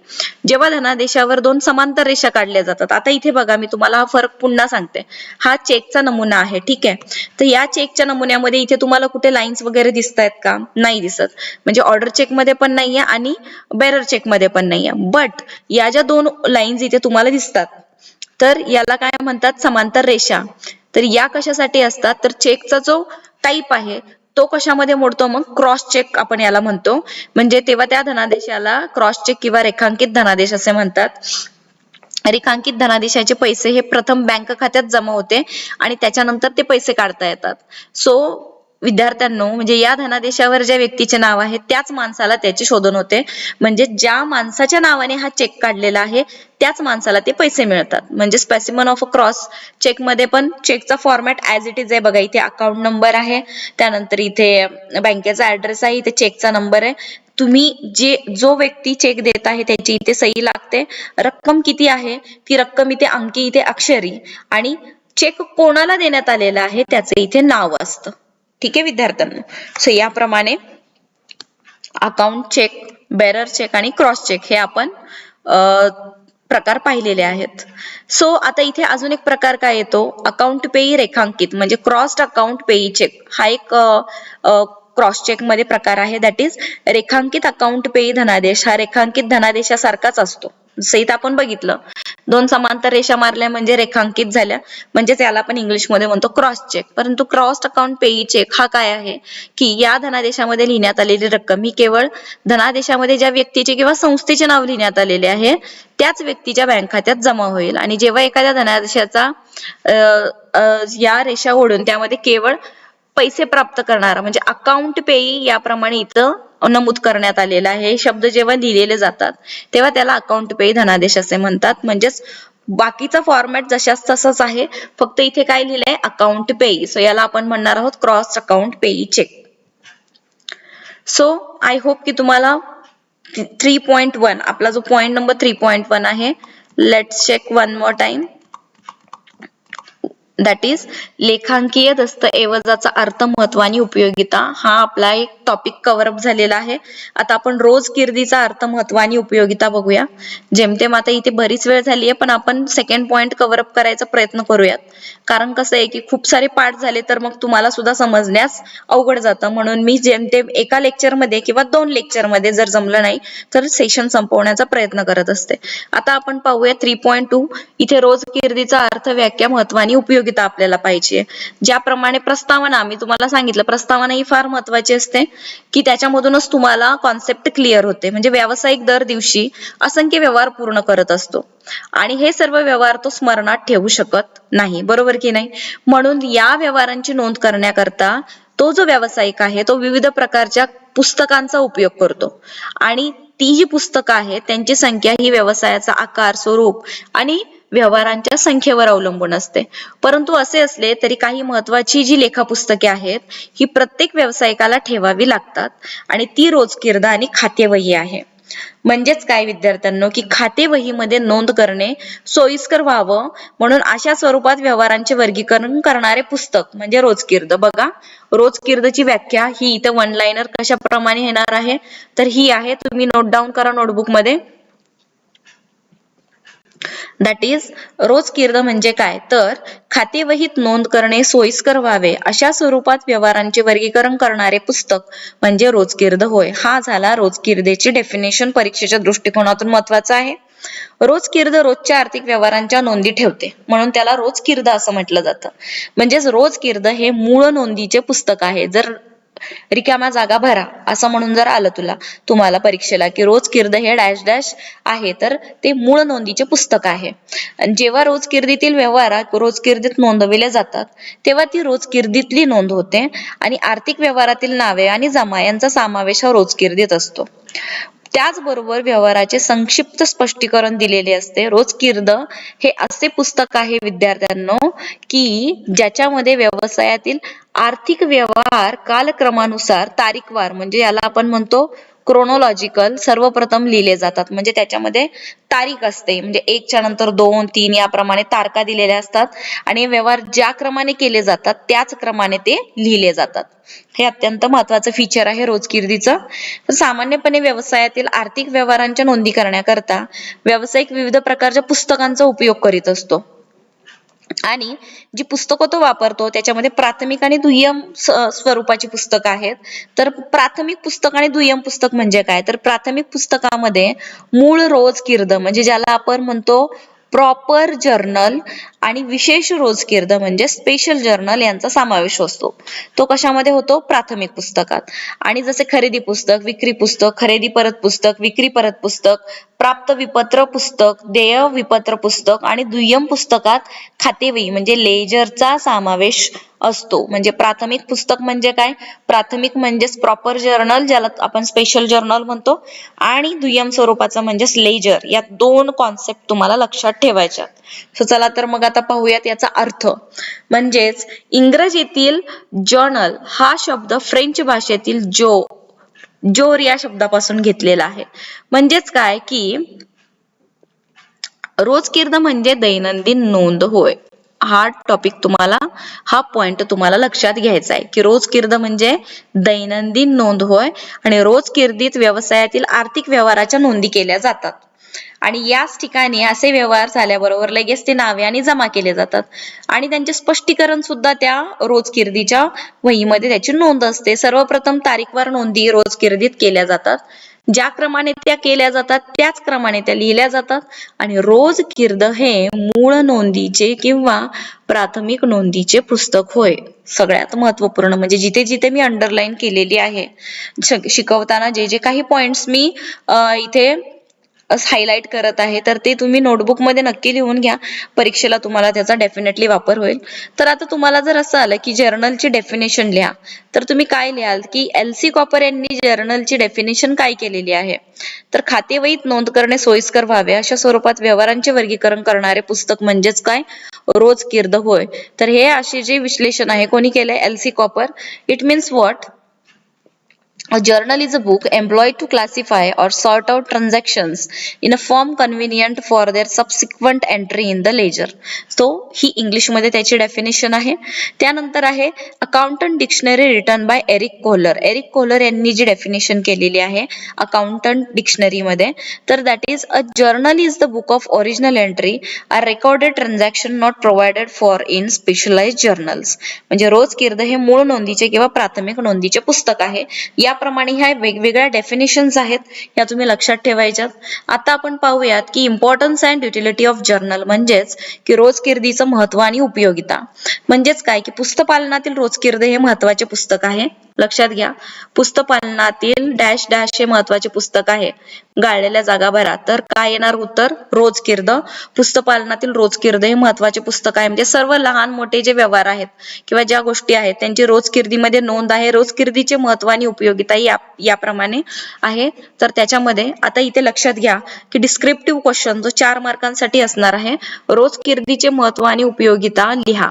जेव्हा धनादेशावर दोन समांतर रेषा काढल्या जातात. आता इथे बघा मी तुम्हाला हा फरक पुन्हा सांगते. हा चेकचा नमुना आहे, ठीक आहे. तर या चेकच्या नमुन्यामध्ये इथे तुम्हाला कुठे लाईन्स वगैरे दिसत आहेत का? नाही दिसत. म्हणजे ऑर्डर चेक मध्ये पण नाहीये आणि बेरर चेक मध्ये पण नाहीये. बट या ज्या दोन लाईन्स इथे तुम्हाला दिसतात तर याला काय म्हणतात, समांतर रेषा. तर या कशासाठी असतात, तर चेकचा जो टाईप आहे तो कशामध्ये मोडतो, मग क्रॉस चेक आपण याला म्हणतो. म्हणजे तेव्हा त्या धनादेशाला क्रॉस चेक किंवा रेखांकित धनादेश असे म्हणतात. रेखांकित धनादेशाचे पैसे हे प्रथम बँक खात्यात जमा होते आणि त्याच्यानंतर ते पैसे काढता येतात. सो विद्यार्थ्यांनो, म्हणजे या धनादेशावर ज्या व्यक्तीचे नाव आहे त्याच माणसाला त्याची शोधन होते. म्हणजे ज्या माणसाच्या नावाने हा चेक काढलेला आहे त्याच माणसाला ते पैसे मिळतात. म्हणजे specimen of a cross cheque मध्ये पण चेकचा फॉर्मॅट ऍज इट इज आहे. बघा, इथे अकाउंट नंबर आहे, त्यानंतर इथे बँकेचा ऍड्रेस आहे, इथे चेकचा नंबर आहे. तुम्ही जो व्यक्ती चेक देत आहे त्याची इथे सही लागते. रक्कम किती आहे ती रक्कम इथे अंकी, इथे अक्षरी, आणि चेक कोणाला देण्यात आलेला आहे त्याचे इथे नाव असतं. ठीक आहे विद्यार्थ्यांनो. सो याप्रमाणे अकाउंट चेक, बेरर चेक आणि क्रॉस चेक हे आपण प्रकार पाहिलेले आहेत. सो आता इथे अजून एक प्रकार काय येतो, अकाउंट पेई रेखांकित म्हणजे क्रॉस्ड अकाउंट पेई चेक. हा एक क्रॉस चेक मध्ये प्रकार आहे. दॅट इज रेखांकित अकाउंट पेई धनादेश हा रेखांकित धनादेशासारखाच असतो. जसं इथं आपण बघितलं, दोन समांतर रेषा मारल्या म्हणजे रेखांकित झाल्या, म्हणजे त्याला आपण इंग्लिशमध्ये म्हणतो क्रॉस चेक. परंतु क्रॉस अकाउंट पेई चेक हा काय आहे, की या धनादेशामध्ये लिहिण्यात आलेली रक्कम ही केवळ धनादेशामध्ये ज्या व्यक्तीचे किंवा संस्थेचे नाव लिहिण्यात आलेले आहे त्याच व्यक्तीच्या बँक खात्यात जमा होईल. आणि जेव्हा एखाद्या धनादेशाचा या रेषा ओढून त्यामध्ये केवळ पैसे प्राप्त करणारा म्हणजे अकाउंट पेई याप्रमाणे इथं नमूद करण्यात आलेला आहे. शब्द जेव्हा लिहिलेले जातात तेव्हा त्याला अकाउंट पेई धनादेश असे म्हणतात. म्हणजेच बाकीचा फॉर्मॅट जशाच तसाच आहे, फक्त इथे काय लिहिलंय, अकाउंट पेई. सो याला आपण म्हणणार आहोत cross account payee cheque. So I hope की तुम्हाला 3.1 आपला जो पॉइंट नंबर 3.1 आहे, let's check one more time. That is लेखांकीय दस्तऐवजाचा अर्थ, महत्व आणि उपयोगिता. हा आपला एक टॉपिक कव्हर अप झालेला आहे. आता आपण रोजकिर्दीचा अर्थ, महत्व आणि उपयोगिता बघूया. जेमतेम आता इथे बरीच वेळ झाली आहे पण आपण सेकंड पॉइंट कव्हर अप करायचा प्रयत्न करूयात. कारण कसं आहे की खूप सारे पाठ झाले तर मग तुम्हाला सुद्धा समजण्यास अवघड जातं. म्हणून मी जेमतेम एका लेक्चर मध्ये किंवा 2 लेक्चर मध्ये जर जमलं नाही तर सेशन संपवण्याचा प्रयत्न करत असते. आता आपण पाहूया 3.2. इथे रोजकिर्दीचा अर्थ, व्याख्या, महत्व आणि उपयोगिता आपल्याला पाहिजे. ज्याप्रमाणे प्रस्तावना मी तुम्हाला सांगितलं, प्रस्तावना ही फार महत्वाची असते की त्याच्यामधूनच तुम्हाला कॉन्सेप्ट क्लिअर होते. म्हणजे व्यावसायिक दर दिवशी असंख्य व्यवहार पूर्ण करत असतो आणि हे सर्व व्यवहार तो स्मरणात ठेवू शकत नाही, बरोबर की नाही. म्हणून या व्यवहारांची नोंद करण्याकरता तो जो व्यावसायिक आहे तो विविध प्रकारच्या पुस्तकांचा उपयोग करतो आणि ती जी पुस्तकं आहेत त्यांची संख्या ही व्यवसायाचा आकार, स्वरूप आणि व्यवहारांच्या संख्येवर अवलंबून असते. परंतु असे असले तरी काही महत्वाची जी लेखापुस्तके आहेत ही प्रत्येक व्यावसायिकाला ठेवावी लागतात आणि ती रोजकिर्द आणि खातेवही आहे. म्हणजेच काय विद्यार्थ्यांनो, की खातेवहीमध्ये नोंद करणे सोयीस्कर व्हावं म्हणून अशा स्वरूपात व्यवहारांचे वर्गीकरण करणारे पुस्तक म्हणजे रोजकिर्द. बघा, रोजकिर्दची व्याख्या ही इथं वन लाइनर कशाप्रमाणे येणार आहे तर ही आहे, तुम्ही नोट डाऊन करा नोटबुक मध्ये. दॅट इज रोजकीर्द म्हणजे काय तर खातेवहीत नोंद करणे सोयीस्कर व्हावे अशा स्वरूपात व्यवहारांचे वर्गीकरण करणारे पुस्तक म्हणजे रोजकीर्द होय. हा झाला रोजकीर्देची डेफिनेशन, परीक्षेच्या दृष्टिकोनातून महत्वाचा आहे. रोजकीर्द रोजच्या आर्थिक व्यवहारांच्या नोंदी ठेवते म्हणून त्याला रोजकीर्द असं म्हटलं जातं. म्हणजेच रोजकीर्द हे मूळ नोंदीचे पुस्तक आहे. जर रिकाम्या जागा भरा असं म्हणून जर आलं तुम्हाला परीक्षेला की रोजकीर्द हे डॅश डॅश आहे तर ते मूळ नोंदीचे पुस्तक आहे. आणि जेव्हा रोजकीर्दीतील व्यवहार रोजकीर्दीत नोंदविले जातात तेव्हा ती रोजकीर्दीतली नोंद होते आणि आर्थिक व्यवहारातील नावे आणि जमा यांचा समावेश हा रोजकीर्दीत असतो. त्याचबरोबर व्यवहाराचे संक्षिप्त स्पष्टीकरण दिलेले असते. रोजकीर्द हे असे पुस्तक आहे विद्यार्थ्यांनो की ज्याच्यामध्ये व्यवसायातील आर्थिक व्यवहार कालक्रमानुसार तारीखवार म्हणजे याला आपण म्हणतो क्रोनॉलॉजिकल सर्वप्रथम लिहिले जातात. म्हणजे त्याच्यामध्ये तारीख असते म्हणजे 1 च्या नंतर 2, 3 याप्रमाणे तारखा दिलेल्या असतात आणि व्यवहार ज्या क्रमाने केले जातात त्याच क्रमाने ते लिहिले जातात. हे अत्यंत महत्वाचं फीचर आहे रोजकीर्दीचं. सामान्यपणे व्यवसायातील आर्थिक व्यवहारांच्या नोंदी करण्याकरता व्यावसायिक विविध प्रकारच्या पुस्तकांचा उपयोग करीत असतो आणि जी पुस्तकं तो वापरतो त्याच्यामध्ये प्राथमिक आणि दुय्यम स्वरूपाची पुस्तकं आहेत. तर प्राथमिक पुस्तक आणि दुय्यम पुस्तक म्हणजे काय तर प्राथमिक पुस्तकामध्ये मूळ रोजकीर्द म्हणजे ज्याला आपण म्हणतो प्रॉपर जर्नल आणि विशेष रोजकीर्द म्हणजे स्पेशल जर्नल यांचा समावेश असतो. तो कशामध्ये होतो प्राथमिक पुस्तकात. आणि जसे खरेदी पुस्तक, विक्री पुस्तक, खरेदी परत पुस्तक, विक्री परत पुस्तक, प्राप्त विपत्र पुस्तक, देय विपत्र पुस्तक आणि दुय्यम पुस्तकात खातेवही म्हणजे लेजरचा समावेश असतो. म्हणजे प्राथमिक पुस्तक म्हणजे काय प्राथमिक म्हणजेच प्रॉपर जर्नल ज्याला आपण स्पेशल जर्नल म्हणतो आणि दुय्यम स्वरूपाचं म्हणजेच लेजर. या 2 कॉन्सेप्ट तुम्हाला लक्षात ठेवायच्या. सो चला तर मग आता पाहूयात याचा अर्थ. म्हणजेच इंग्रजीतील जर्नल हा शब्द फ्रेंच भाषेतील जोर या शब्दापासून घेतलेला आहे. म्हणजेच काय की रोजकीर्द म्हणजे दैनंदिन नोंद होय. हा टॉपिक तुम्हाला हा पॉइंट तुम्हाला लक्षात घ्यायचा आहे की रोजकीर्द म्हणजे दैनंदिन नोंद होय आणि रोजकीर्दीत व्यवसायातील आर्थिक व्यवहाराच्या नोंदी केल्या जातात आणि याच ठिकाणी असे व्यवहार झाल्याबरोबर लगेच ते नावे आणि जमा केले जातात आणि त्यांचे स्पष्टीकरण सुद्धा त्या रोजकीर्दीच्या वहीमध्ये त्याची नोंद असते. सर्वप्रथम तारीखवार नोंदी रोजकीर्दीत केल्या जातात. ज्या क्रमाने त्या केल्या जातात त्याच क्रमाने त्या लिहिल्या जातात आणि रोजकीर्द हे मूळ नोंदीचे किंवा प्राथमिक नोंदीचे पुस्तक होय. सगळ्यात महत्वपूर्ण म्हणजे जिथे जिथे मी अंडरलाईन केलेली आहे शिकवताना जे जे काही पॉइंट्स मी इथे हायलाइट करत आहे तर ते तुम्ही नोटबुक मध्ये नक्की लिहून घ्या. परीक्षेला तुम्हाला त्याचा डेफिनेटली वापर होईल. तर आता तुम्हाला जर असं आलं की जर्नलची डेफिनेशन लिहा तर तुम्ही काय लिहाल की एल.सी. कॉपर यांनी जर्नलची डेफिनेशन काय केलेली आहे तर खातेवहीत नोंद करणे सोयीस्कर व्हावे अशा स्वरूपात व्यवहारांचे वर्गीकरण करणारे पुस्तक म्हणजेच काय रोजकीर्द होय. तर हे असे जे विश्लेषण आहे कोणी केलंय LC. Copper. It means what A journal is a book employed to classify or sort out transactions in a form convenient for their subsequent entry in the ledger. So ही इंग्लिश मध्ये त्याची डेफिनेशन आहे. त्यानंतर आहे accountant dictionary written by Eric Kohler. Eric Kohler यांनी जी definition केलेली आहे अकाउंटंट डिक्शनरी मध्ये तर that is a journal is the book of original entry are recorded transaction not provided for in specialised journals. म्हणजे रोजकीर्द हे मूळ नोंदीचे किंवा प्राथमिक नोंदीचे पुस्तक आहे. याप्रमाणे ह्या वेगवेगळ्या डेफिनेशन्स आहेत या तुम्ही लक्षात ठेवायच्यात. आता आपण पाहूयात की importance and utility of journal म्हणजेच की रोजकीर्दीचं महत्व आणि उपयोगिता. म्हणजेच काय की पुस्तकपालनातील रोजकीर्द हे महत्वाचे पुस्तक आहे. लक्षात घ्या पुस्तकपालनातील डॅश डॅश हे महत्वाचे पुस्तक आहे. गाळलेल्या जागा भरा तर काय येणार उत्तर रोजकीर्द. पुस्तकपालनातील रोजकीर्द हे महत्वाचे पुस्तक आहे. म्हणजे सर्व लहान मोठे जे व्यवहार आहेत किंवा ज्या गोष्टी आहेत त्यांची रोजकीर्दीमध्ये नोंद आहे. रोजकीर्दीचे महत्व आणि उपयोगिता याप्रमाणे आहे. तर त्याच्यामध्ये आता इथे लक्षात घ्या की डिस्क्रिप्टिव्ह क्वेश्चन जो 4 मार्कांसाठी असणार आहे. रोजकीर्दीचे महत्व आणि उपयोगिता लिहा.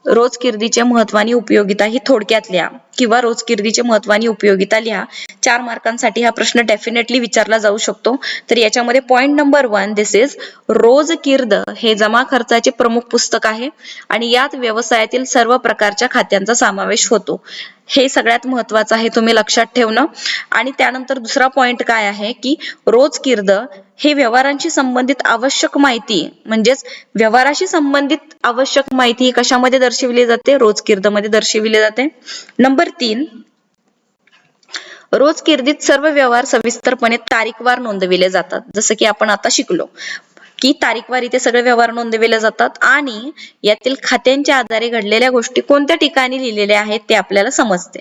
रोजकीर्दीचे महत्व आणि उपयोगिता ही थोडक्यात लिहा किंवा रोजकिर्दीचे महत्व आणि उपयोगिता लिहा. 4 मार्कांसाठी हा प्रश्न डेफिनेटली विचारला जाऊ शकतो. तर याच्यामध्ये पॉइंट नंबर 1 दिस इज रोजकिर्द हे जमा खर्चाचे प्रमुख पुस्तक आहे आणि यात व्यवसायातील सर्व प्रकारच्या खात्यांचा समावेश होतो. हे सगळ्यात महत्वाचं आहे, तुम्ही लक्षात ठेवणं. आणि त्यानंतर दुसरा पॉइंट काय आहे की रोजकिर्द हे व्यवहारांशी संबंधित आवश्यक माहिती म्हणजेच व्यवहाराशी संबंधित आवश्यक माहिती ही कशामध्ये दर्शविली जाते? रोजकिर्दमध्ये दर्शविली जाते. नंबर 3 रोजकिर्दीत सर्व व्यवहार सविस्तरपणे तारीखवार नोंदविले जातात. जसं की आपण आता शिकलो की तारीखवार इथे सगळे व्यवहार नोंदविले जातात आणि यातील खात्यांच्या आधारे घडलेल्या गोष्टी कोणत्या ठिकाणी लिहिलेल्या आहेत ते आपल्याला समजते.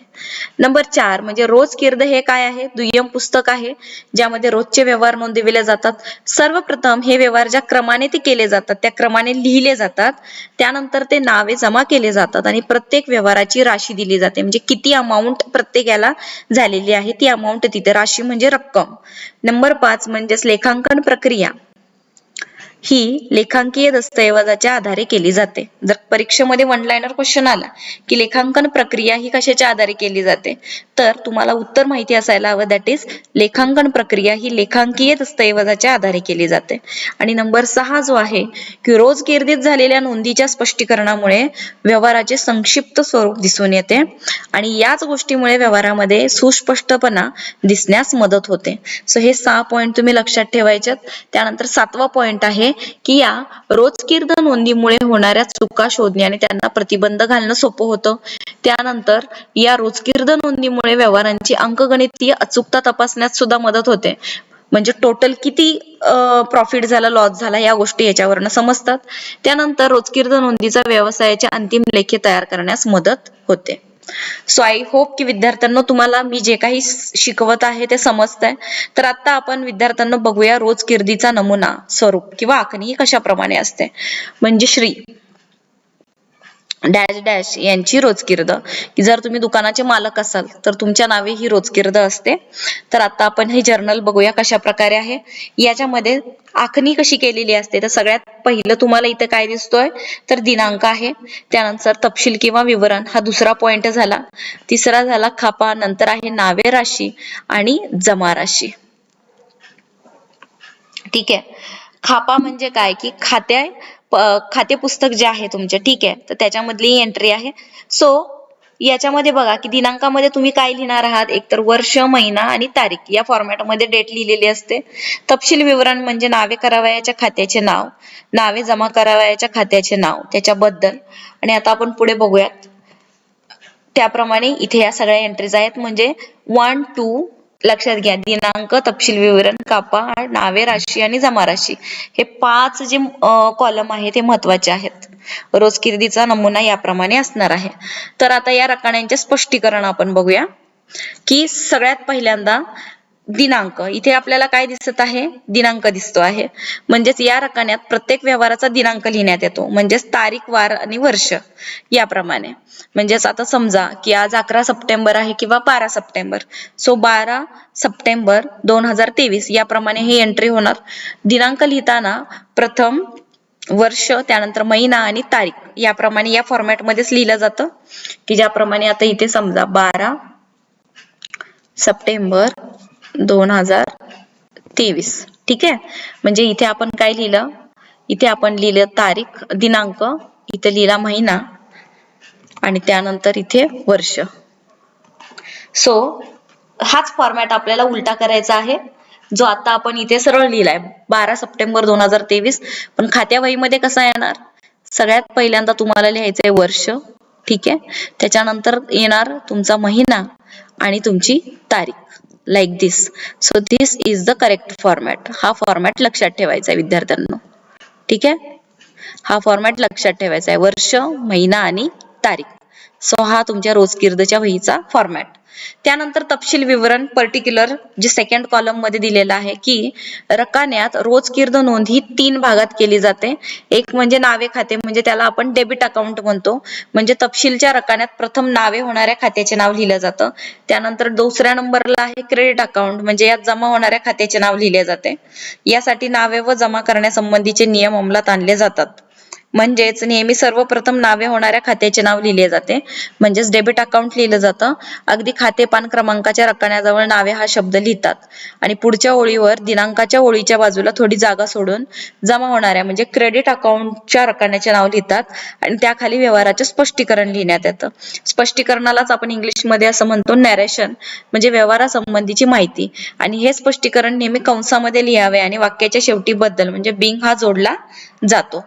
नंबर 4 म्हणजे रोजकिर्द हे काय आहे? दुय्यम पुस्तक आहे ज्यामध्ये रोजचे व्यवहार नोंदविले जातात. सर्वप्रथम हे व्यवहार ज्या क्रमाने ते केले जातात त्या क्रमाने लिहिले जातात. त्यानंतर ते नावे जमा केले जातात आणि प्रत्येक व्यवहाराची राशी दिली जाते. म्हणजे किती अमाऊंट प्रत्येकाला झालेली आहे ती अमाऊंट तिथे, राशी म्हणजे रक्कम. नंबर 5 म्हणजेच लेखांकन प्रक्रिया ही लेखांकीय दस्तऐवजाच्या आधारे केली जाते. जर परीक्षेमध्ये वन लाइनर क्वेश्चन आला की लेखांकन प्रक्रिया ही कशाच्या आधारे केली जाते तर तुम्हाला उत्तर माहिती असायला हवं, दॅट इज लेखांकन प्रक्रिया ही लेखांकीय दस्तऐवजाच्या आधारे केली जाते. आणि नंबर 6 जो आहे की रोजकिर्दीत झालेल्या नोंदीच्या स्पष्टीकरणामुळे व्यवहाराचे संक्षिप्त स्वरूप दिसून येते आणि याच गोष्टीमुळे व्यवहारामध्ये सुस्पष्टपणा दिसण्यास मदत होते. सो हे 6 पॉइंट तुम्ही लक्षात ठेवायचे. त्यानंतर 7वा पॉइंट आहे की या रोजकिर्द नोंदीमुळे होणाऱ्या चुका शोधणे आणि त्यांना प्रतिबंध घालणं सोपं होतं. त्यानंतर या रोजकिर्द नोंदीमुळे व्यवहारांची अंकगणितीय अचूकता तपासण्यात सुद्धा मदत होते. म्हणजे टोटल किती प्रॉफिट झाला, लॉस झाला या गोष्टी याच्यावरनं समजतात. त्यानंतर रोजकिर्द नोंदीचा व्यवसायाचे अंतिम लेखे तयार करण्यास मदत होते. सो आय होप की विद्यार्थ्यांना तुम्हाला मी जे काही शिकवत आहे ते समजतंय. तर आता आपण विद्यार्थ्यांना बघूया रोजकिर्दीचा नमुना स्वरूप किंवा आखणी ही कशाप्रमाणे असते. म्हणजे श्री डॅश डॅश यांची रोजकिर्द, की जर तुम्ही दुकानाचे मालक असाल तर तुमच्या नावे ही रोजकिर्द असते. तर आता आपण हे जर्नल बघूया कशा प्रकारे आहे. याच्यामध्ये आखणी कशी केलेली असते तर सगळ्यात पहिलं तुम्हाला इथे काय दिसतोय तर दिनांक आहे. त्यानंतर तपशील किंवा विवरण हा दुसरा पॉइंट झाला. तिसरा झाला खापा, नंतर आहे नावे राशी आणि जमा राशी. ठीक आहे. खापा म्हणजे काय की खाते पुस्तक जे आहे तुमचे, ठीक आहे, तर त्याच्यामधली एंट्री आहे. सो याच्यामध्ये बघा की दिनांकामध्ये तुम्ही काय लिहिणार आहात, एकतर वर्ष, महिना आणि तारीख या फॉर्मॅटमध्ये डेट लिहिलेली असते. तपशील विवरण म्हणजे नावे करावयाच्या खात्याचे नाव, नावे जमा करावयाच्या खात्याचे नाव, त्याच्याबद्दल. आणि आता आपण पुढे बघूयात त्याप्रमाणे इथे या सगळ्या एंट्रीज आहेत. म्हणजे 1, 2 लक्षात घ्या, दिनांक, तपशील विवरण, कापा, नावे राशी आणि जमा राशी हे 5 जे कॉलम आहे ते महत्वाचे आहेत. रोजकिर्दीचा नमुना याप्रमाणे असणार आहे. तर आता या रकान्यांचे स्पष्टीकरण आपण बघूया की सगळ्यात पहिल्यांदा दिनांक, इथे आपल्याला काय दिसत आहे, दिनांक दिसतो आहे. म्हणजेच या रकान्यात प्रत्येक व्यवहाराचा दिनांक लिहिण्यात येतो. म्हणजेच तारीख, वार आणि वर्ष याप्रमाणे. म्हणजेच आता समजा की आज 11 सप्टेंबर आहे किंवा 12 सप्टेंबर, सो 12 सप्टेंबर 2023 याप्रमाणे ही एंट्री होणार. दिनांक लिहिताना प्रथम वर्ष, त्यानंतर महिना आणि तारीख याप्रमाणे या फॉर्मॅटमध्येच लिहिलं जातं. की ज्याप्रमाणे आता इथे समजा 12 सप्टेंबर 2023, ठीक आहे. म्हणजे इथे आपण काय लिहिलं, इथे आपण लिहिलं तारीख, दिनांक, इथे लिहिला महिना आणि त्यानंतर इथे वर्ष. सो हाच फॉर्मॅट आपल्याला उलटा करायचा आहे जो आता आपण इथे सरळ लिहिलाय 12 सप्टेंबर 2023. पण खात्या वहीमध्ये कसा येणार, सगळ्यात पहिल्यांदा तुम्हाला लिहायचंय वर्ष, ठीक आहे, त्याच्यानंतर येणार तुमचा महिना आणि तुमची तारीख, like this. So this is the correct format. हा फॉर्मॅट लक्षात ठेवायचा आहे विद्यार्थ्यांना, ठीक आहे. हा फॉर्मॅट लक्षात ठेवायचा आहे, वर्ष, महिना आणि तारीख. सो हा तुमच्या रोजकिर्दच्या वहीचा फॉर्मॅट. त्यानंतर तपशील विवरण पर्टिक्युलर जे सेकंड कॉलम मध्ये दिलेलं आहे की रकान्यात रोजकिर्द नोंद ही 3 भागात केली जाते. एक म्हणजे नावे खाते, म्हणजे त्याला आपण डेबिट अकाउंट म्हणतो. म्हणजे तपशीलच्या रकान्यात प्रथम नावे होणाऱ्या खात्याचे नाव लिहिलं जातं. त्यानंतर दुसऱ्या नंबरला आहे क्रेडिट अकाउंट, म्हणजे यात जमा होणाऱ्या खात्याचे नाव लिहिले जाते. यासाठी नावे व जमा करण्यासंबंधीचे नियम अंमलात आणले जातात. म्हणजेच नेहमी सर्वप्रथम नावे होणाऱ्या खात्याचे नाव लिहिले जाते, म्हणजेच डेबिट अकाउंट लिहिलं जातं. अगदी खाते पान क्रमांकाच्या रकान्याजवळ नावे हा शब्द लिहितात आणि पुढच्या ओळीवर दिनांकाच्या ओळीच्या बाजूला थोडी जागा सोडून जमा होणाऱ्या म्हणजे क्रेडिट अकाउंटच्या रकान्याचे नाव लिहितात आणि त्याखाली व्यवहाराचे स्पष्टीकरण लिहिण्यात येतं. स्पष्टीकरणालाच आपण इंग्लिशमध्ये असं म्हणतो नॅरेशन, म्हणजे व्यवहारासंबंधीची माहिती. आणि हे स्पष्टीकरण नेहमी कंसामध्ये लिहावे आणि वाक्याच्या शेवटी बद्दल म्हणजे बिंग हा जोडला जातो.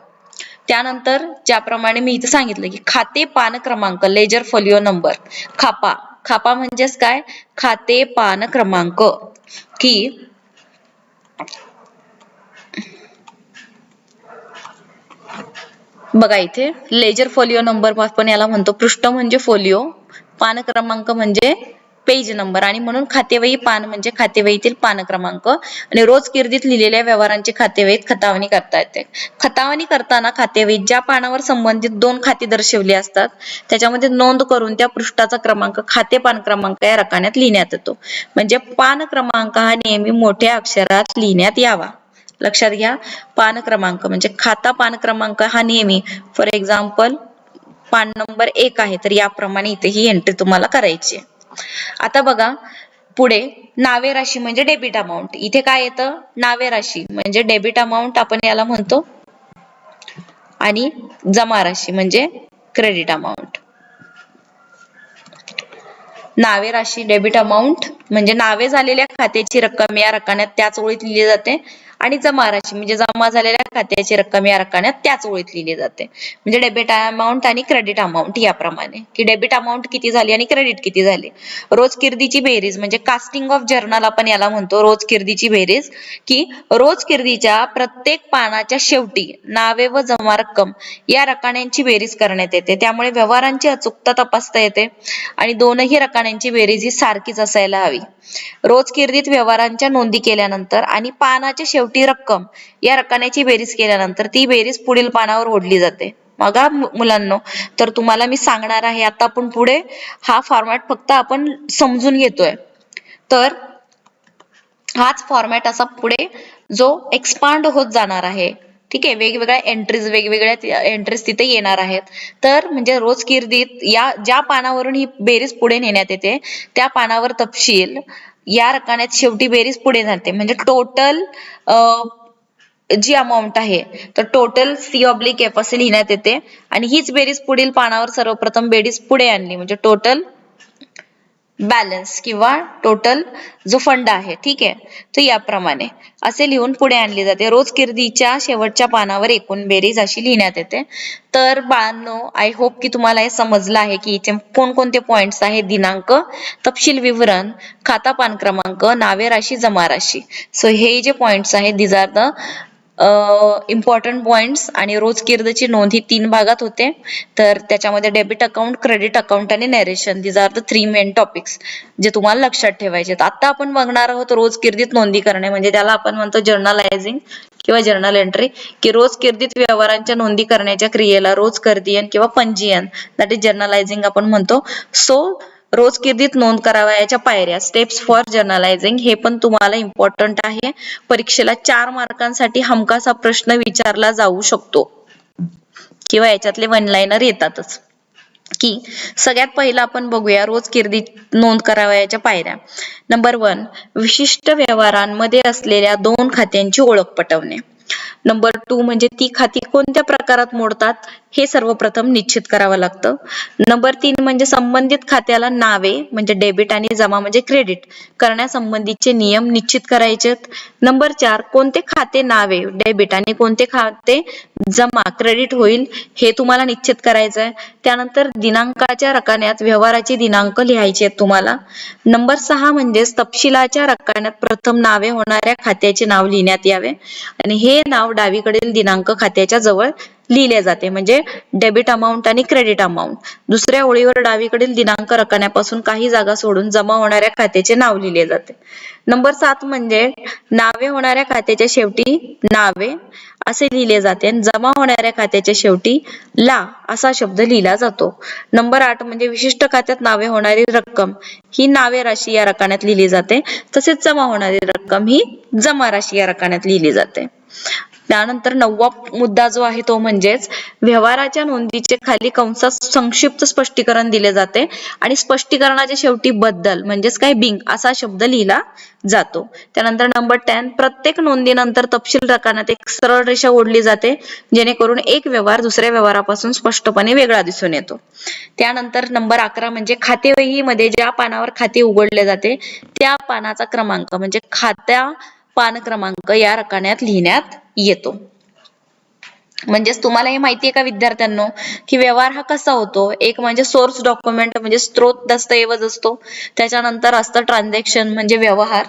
त्यानंतर ज्याप्रमाणे मी इथे सांगितलं की खाते पान क्रमांक लेजर फोलिओ नंबर, खापा. खापा म्हणजेच काय? खाते पान क्रमांक. की बघा इथे लेजर फोलिओ नंबर आपण याला म्हणतो. पृष्ठ म्हणजे फोलिओ, पान क्रमांक म्हणजे पेज नंबर आणि म्हणून खातेवही पान म्हणजे खातेवहीतील पान क्रमांक आणि रोज किर्दीत लिहिलेल्या व्यवहारांची खातेवहीत खतावणी करता येते. खतावणी करताना खातेवहीत ज्या पानावर संबंधित 2 खाती दर्शवली असतात त्याच्यामध्ये नोंद करून त्या पृष्ठाचा क्रमांक खाते पान क्रमांक या रकान्यात लिहिण्यात येतो. म्हणजे पान क्रमांक हा नेहमी मोठ्या अक्षरात लिहिण्यात यावा. लक्षात घ्या, पान क्रमांक म्हणजे खाता पान क्रमांक हा नेहमी, फॉर एक्झाम्पल पान नंबर 1 आहे तर याप्रमाणे इथे ही एंट्री तुम्हाला करायची आहे. आता बघा पुढे नावे राशी म्हणजे डेबिट अमाऊंट. इथे काय येतं? नावे राशी म्हणजे डेबिट अमाऊंट आपण याला म्हणतो आणि जमा राशी म्हणजे क्रेडिट अमाऊंट. नावे राशी डेबिट अमाऊंट म्हणजे नावे झालेल्या खात्याची रक्कम या रकान्यात त्याच ओळीत लिहिली जाते आणि जमा राशी म्हणजे जमा झालेल्या खात्याची रक्कम या रकान्यात त्याच ओळीत लिहिली जाते. म्हणजे डेबिट अमाऊंट आणि क्रेडिट अमाऊंट याप्रमाणे की डेबिट अमाऊंट किती झाली आणि क्रेडिट किती झाली. रोज किर्दीची बेरीज म्हणजे कास्टिंग ऑफ जर्नल आपण याला म्हणतो. रोज किर्दीची बेरीज की रोज किर्दीच्या प्रत्येक पानाच्या शेवटी नावे व जमा रक्कम या रकान्यांची बेरीज करण्यात येते. त्यामुळे व्यवहारांची अचूकता तपासता येते आणि दोनही रकान्यांची बेरीज ही सारखीच असायला हवी. रोज किर्दीत व्यवहारांच्या नोंदी केल्यानंतर आणि पानाच्या शेवटी रक्कम या रकान्याची बेरीज केल्यानंतर ती बेरीज पुढील पानावर ओढली जाते. बघा मुलांनो, तर तुम्हाला मी सांगणार आहे आता आपण पुढे हा फॉर्मॅट फक्त आपण समजून घेतोय. तर हाच फॉर्मॅट असा पुढे जो एक्सपांड होत जाणार आहे. ठीक आहे, वेगवेगळ्या एंट्रीज तिथे येणार आहेत. तर म्हणजे रोज किर्दीत या ज्या पानावरून ही बेरीज पुढे नेण्यात येते त्या पानावर तपशील या रकान्यात शेवटी बेरीज पुढे जाते. म्हणजे टोटल जी अमाऊंट आहे तर टोटल C/F असे लिहिण्यात येते आणि हीच बेरीज पुढील पानावर सर्वप्रथम बेरीज पुढे आणली म्हणजे टोटल बॅलन्स किंवा टोटल जो फंड आहे. ठीक आहे, तर याप्रमाणे असे लिहून पुढे आणली जाते. रोज किर्दीच्या शेवटच्या पानावर एकूण बेरीज अशी लिहिण्यात येते. तर बाळांनो, आय होप की तुम्हाला हे समजलं आहे की इथे कोणकोणते पॉइंट्स आहेत. दिनांक, तपशील विवरण, खाता पान क्रमांक, नावे राशी, जमा राशी. सो हे जे पॉइंट्स आहेत these are the important points. आणि रोज किर्दची नोंद ही 3 भागात होते. तर त्याच्यामध्ये डेबिट अकाउंट, क्रेडिट अकाउंट आणि narration, these are the 3 main topics जे तुम्हाला लक्षात ठेवायचे. आता आपण बघणार आहोत रोज किर्दीत नोंदी करणे म्हणजे त्याला आपण म्हणतो जर्नलायझिंग किंवा जर्नल एंट्री. की रोज किर्दीत व्यवहारांच्या नोंदी करण्याच्या क्रियेला रोज कर्दियन किंवा पंजीयन दॅट इज जर्नलायझिंग आपण म्हणतो. सो रोज किर्दीत नोंद करावयाच्या पायऱ्या, स्टेप्स फॉर जर्नलायझिंग, हे पण तुम्हाला इम्पॉर्टंट आहे. परीक्षेला 4 मार्कांसाठी हमखास हा प्रश्न विचारला जाऊ शकतो किंवा याच्यातले वन लाइनर येतातच. की सगळ्यात पहिला आपण बघूया रोज किर्दीत नोंद करावयाच्या पायऱ्या. नंबर 1, विशिष्ट व्यवहारांमध्ये असलेल्या 2 खात्यांची ओळख पटवणे. नंबर 2 म्हणजे ती खाती कोणत्या प्रकारात मोडतात हे सर्वप्रथम निश्चित करावं लागतं. नंबर 3 म्हणजे संबंधित खात्याला नावे म्हणजे डेबिट आणि जमा म्हणजे क्रेडिट करण्यासंबंधीचे नियम निश्चित करायचे. नंबर 4 कोणते खाते नावे डेबिट आणि कोणते खाते जमा क्रेडिट होईल हे तुम्हाला निश्चित करायचं आहे. त्यानंतर दिनांकाच्या रकान्यात व्यवहाराचे दिनांक लिहायचे आहेत तुम्हाला. नंबर 6 म्हणजे तपशिलाच्या रकान्यात प्रथम नावे होणाऱ्या खात्याचे नाव लिहिण्यात यावे आणि हे नाव डावीकडील दिनांक खात्याच्या जवळ लिहिले जाते म्हणजे डेबिट अमाऊंट आणि क्रेडिट अमाऊंट. दुसऱ्या ओळीवर डावीकडील दिनांक रकान्यापासून काही जागा सोडून जमा होणाऱ्या खात्याचे नाव लिहिले जाते. नंबर 7 म्हणजे नावे होणाऱ्या खात्याच्या शेवटी नावे असे लिहिले जाते आणि जमा होणाऱ्या खात्याच्या शेवटी ला असा शब्द लिहिला जातो. नंबर 8 म्हणजे विशिष्ट खात्यात नावे होणारी रक्कम ही नावे राशी या रकान्यात लिहिली जाते तसेच जमा होणारी रक्कम ही जमा राशी या रकान्यात लिहिली जाते. त्यानंतर 9वा मुद्दा जो आहे तो म्हणजे म्हणजेच व्यवहाराच्या नोंदीचे खाली कंसात संक्षिप्त स्पष्टीकरण दिले जाते आणि स्पष्टीकरणाच्या शेवटी बद्दल म्हणजेच काय बिंग असा शब्द लिहिला जातो. त्यानंतर नंबर 10 प्रत्येक नोंदीनंतर तपशील रकान्यात एक सरळ रेषा ओढली जाते जेणेकरून एक व्यवहार दुसऱ्या व्यवहारापासून स्पष्टपणे वेगळा दिसून येतो. त्यानंतर नंबर 11 म्हणजे खातेवहीमध्ये ज्या पानावर खाते उघडले जाते त्या पानाचा क्रमांक म्हणजे खात्या पान क्रमांक या रकान्यात लिहिण्यात येतो. म्हणजेच तुम्हाला हे माहिती आहे का विद्यार्थ्यांनो की व्यवहार हा कसा होतो. एक म्हणजे सोर्स डॉक्युमेंट म्हणजे स्त्रोत दस्तऐवज असतो. त्याच्यानंतर असतं ट्रान्झॅक्शन म्हणजे व्यवहार.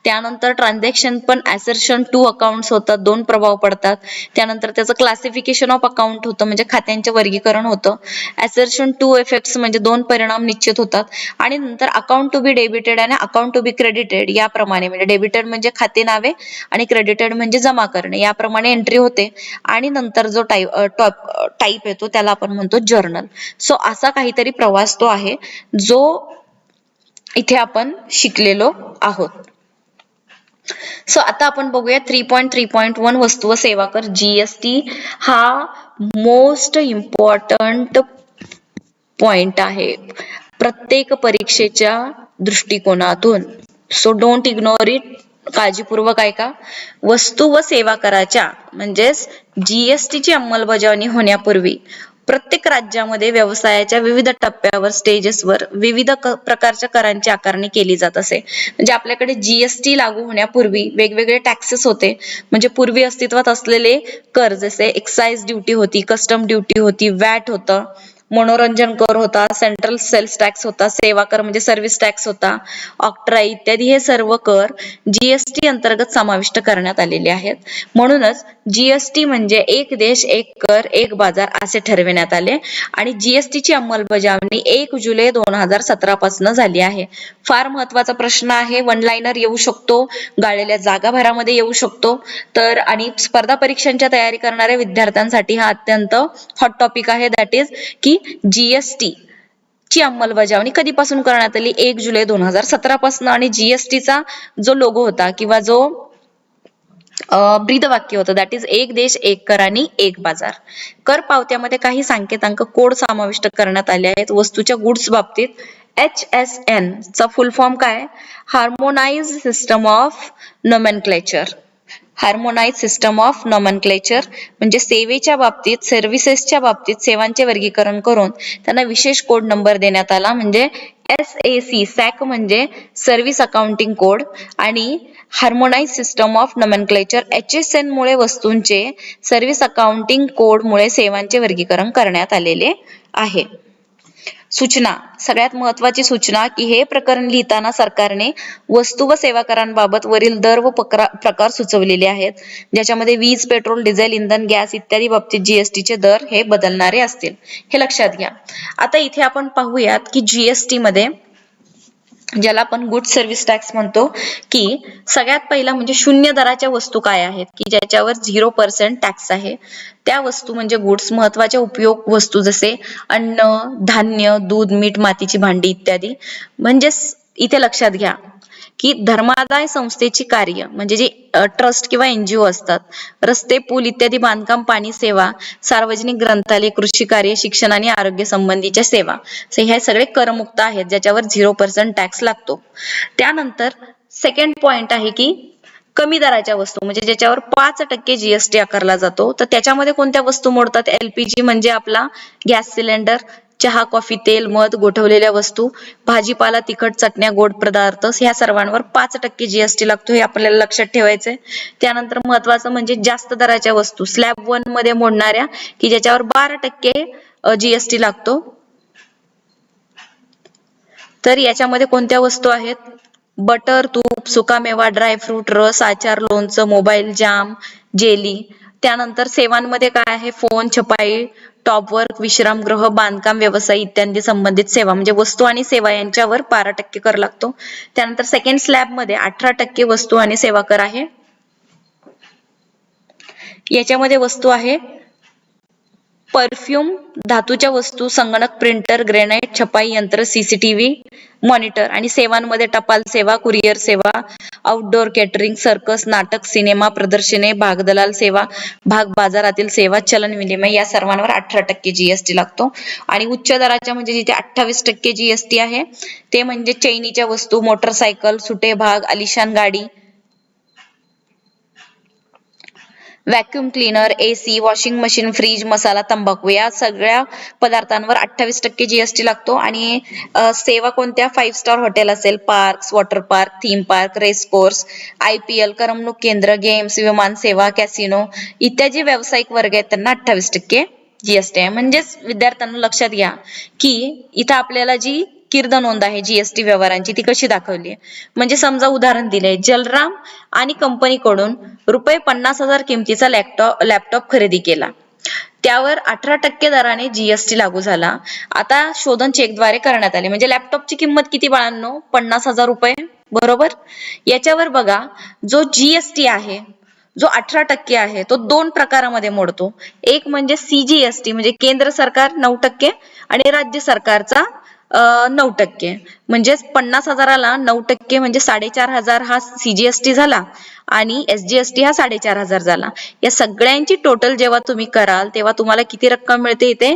त्यानंतर ट्रान्झॅक्शन पण ॲसर्शन टू अकाउंट्स होतात, दोन प्रभाव पडतात. त्यानंतर त्याचं क्लासिफिकेशन ऑफ अकाउंट होतं म्हणजे खात्यांचे वर्गीकरण होतं. ॲसर्शन टू इफेक्ट्स म्हणजे दोन परिणाम निश्चित होतात. आणि नंतर अकाउंट टू बी डेबिटेड आणि अकाउंट टू बी क्रेडिटेड याप्रमाणे म्हणजे डेबिटेड म्हणजे खाते नावे आणि क्रेडिटेड म्हणजे जमा करणे याप्रमाणे एंट्री होते. आणि नंतर जो टाईप येतो त्याला आपण म्हणतो जर्नल. सो असा काहीतरी प्रवास तो आहे जो इथे आपण शिकलेलो आहोत. सो आता आपण बघूया 3.3.1 वस्तू व सेवा कर. जीएसटी हा मोस्ट इम्पॉर्टंट पॉइंट आहे प्रत्येक परीक्षेच्या दृष्टिकोनातून. So don't ignore it. काळजीपूर्वक ऐका. वस्तू व सेवा कराच्या म्हणजेच जीएसटी ची अंमलबजावणी होण्यापूर्वी प्रत्येक राज्यामध्ये व्यवसायाच्या विविध टप्प्यावर स्टेजेसवर विविध प्रकारच्या करांची आकारणी केली जात असे. म्हणजे आपल्याकडे जीएसटी लागू होण्यापूर्वी वेगवेगळे टॅक्सेस होते. म्हणजे पूर्वी अस्तित्वात असलेले कर जसे एक्साइज ड्युटी होती, कस्टम ड्युटी होती, वॅट होतं, मनोरंजन कर होता, सेंट्रल सेल्स टॅक्स होता, सेवा कर म्हणजे सर्व्हिस टॅक्स होता, ऑक्ट्राई इत्यादी हे सर्व कर जीएसटी अंतर्गत समाविष्ट करण्यात आलेले आहेत. म्हणूनच जीएसटी म्हणजे एक देश एक कर एक बाजार असे ठरविण्यात आले आणि जीएसटी ची अंमलबजावणी 1 जुलै 2017 पासून झाली आहे. फार महत्वाचा प्रश्न आहे. वन लाइनर येऊ शकतो, गाळलेल्या जागा भरामध्ये येऊ शकतो. तर आणि स्पर्धा परीक्षांच्या तयारी करणाऱ्या विद्यार्थ्यांसाठी हा अत्यंत हॉट टॉपिक आहे. दॅट इज की जीएसटी ची अंमलबजावणी कधीपासून करण्यात आली. 1 जुलै 2017 पासून. आणि जीएसटीचा जो लोगो होता किंवा जो ब्रीद वाक्य होतं दॅट इज एक देश एक कर आणि एक बाजार. कर पावत्यामध्ये काही सांकेतांक कोड समाविष्ट करण्यात आले आहेत. वस्तूच्या गुड्स बाबतीत HSN चा फुल फॉर्म काय? Harmonised system of nomenclature. Harmonise system of nomenclature म्हणजे सेवेच्या बाबतीत सर्व्हिसेसच्या बाबतीत सेवांचे वर्गीकरण करून त्यांना विशेष कोड नंबर देण्यात आला. म्हणजे SAC सॅक म्हणजे सर्व्हिस अकाउंटिंग कोड आणि harmonise system of nomenclature HSN मुळे वस्तूंचे सर्व्हिस अकाउंटिंग कोड मुळे सेवांचे वर्गीकरण करण्यात आलेले आहे. सूचना. सगळ्यात महत्वाची सूचना की हे प्रकरण लिहिताना सरकारने वस्तू व सेवा करांबाबत वरील दर व प्रकार सुचवलेले आहेत. ज्याच्यामध्ये वीज, पेट्रोल, डिझेल, इंधन, गॅस इत्यादी बाबतीत जीएसटी चे दर हे बदलणारे असतील. हे लक्षात घ्या. आता इथे आपण पाहूयात की जीएसटी मध्ये ज्याला आपण गुड सर्व्हिस टॅक्स म्हणतो की सगळ्यात पहिला म्हणजे शून्य दराच्या वस्तू काय आहेत की ज्याच्यावर 0% टॅक्स आहे. त्या वस्तू म्हणजे गुड्स. महत्वाच्या उपयोग वस्तू जसे अन्न, धान्य, दूध, मीठ, मातीची भांडी इत्यादी. म्हणजेच इथे लक्षात घ्या की धर्मादाय संस्थेची कार्य म्हणजे जे ट्रस्ट किंवा NGO असतात, रस्ते, पूल इत्यादी बांधकाम, पाणी सेवा, सार्वजनिक ग्रंथालय, कृषी कार्य, शिक्षण आणि आरोग्य संबंधीच्या सेवा हे सगळे करमुक्त आहेत ज्याच्यावर 0% टॅक्स लागतो. त्यानंतर सेकंड पॉइंट आहे की कमी दराच्या वस्तू म्हणजे ज्याच्यावर 5% जीएसटी आकारला जातो. तर त्याच्यामध्ये कोणत्या वस्तू मोडतात? LPG म्हणजे आपला गॅस सिलेंडर, चहा, कॉफी, तेल, मध, गोठवलेल्या वस्तू, भाजीपाला, तिखट, चटण्या, गोड पदार्थ ह्या सर्वांवर 5% जीएसटी लागतो. हे आपल्याला लक्षात ठेवायचंय. त्यानंतर महत्वाचं म्हणजे जास्त दराच्या वस्तू स्लॅब 1 मध्ये मोडणाऱ्या की ज्याच्यावर 12% जीएसटी लागतो. तर याच्यामध्ये कोणत्या वस्तू आहेत? बटर, तूप, सुकामेवा, ड्रायफ्रूट, रस, आचार, लोणचं, मोबाईल, जाम, जेली. त्यानंतर सेवांमध्ये काय आहे? फोन, छपाई, टॉपवर्क, विश्रामगृह, बांधकाम व्यवसाय इत्यादी संबंधित सेवा म्हणजे वस्तू आणि सेवा यांच्यावर 12% कर लागतो. त्यानंतर सेकंड स्लॅब मध्ये 18% वस्तू आणि सेवा कर आहे. याच्यामध्ये वस्तू आहे परफ्यूम, धातूच्या वस्तू, संगणक, प्रिंटर, ग्रेनाइट, छपाई यंत्र, सीसीटीव्ही, मॉनिटर. आणि सेवांमध्ये टपाल सेवा, कुरिअर सेवा, आउटडोअर कॅटरिंग, सर्कस, नाटक, सिनेमा प्रदर्शने, भागदलाल सेवा, भाग बाजारातील सेवा, चलन विनिमय या सर्वांवर 18% जीएसटी लागतो. आणि उच्च दराच्या म्हणजे जिथे 28% जीएसटी आहे ते म्हणजे चैनीच्या वस्तू, मोटरसायकल, सुटे भाग, आलिशान गाडी, vacuum cleaner, AC, washing machine, fridge, मसाला, तंबाखू या सगळ्या पदार्थांवर 28% जीएसटी लागतो. आणि सेवा कोणत्या? 5 स्टार हॉटेल असेल, parks, water park, theme park, race course, IPL, करमणूक केंद्र, गेम्स, विमान सेवा, कॅसिनो इत्यादी व्यावसायिक वर्ग आहेत त्यांना 28% जीएसटी आहे. म्हणजेच विद्यार्थ्यांना लक्षात घ्या की इथं आपल्याला जी कीर्द नोंद आहे जीएसटी व्यवहारांची ती कशी दाखवली आहे. म्हणजे समजा उदाहरण दिले, जलराम आणि कंपनीकडून ₹50,000 किमतीचा लॅपटॉप खरेदी केला. त्यावर 18% दराने जीएसटी लागू झाला. आता शोधन चेकद्वारे करण्यात आले. म्हणजे लॅपटॉपची किंमत किती बाळांनो? ₹50,000. बरोबर. याच्यावर बघा, जो जीएसटी आहे जो 18% आहे तो 2 प्रकारामध्ये मोडतो. एक म्हणजे सीजीएसटी म्हणजे केंद्र सरकार 9% आणि राज्य सरकारचा 9%. म्हणजेच 50,000ला 9% म्हणजे 4,500 हा सीजीएसटी झाला आणि एसजीएसटी हा 4,500 झाला. या सगळ्यांची टोटल जेव्हा तुम्ही कराल तेव्हा तुम्हाला किती रक्कम मिळते? इथे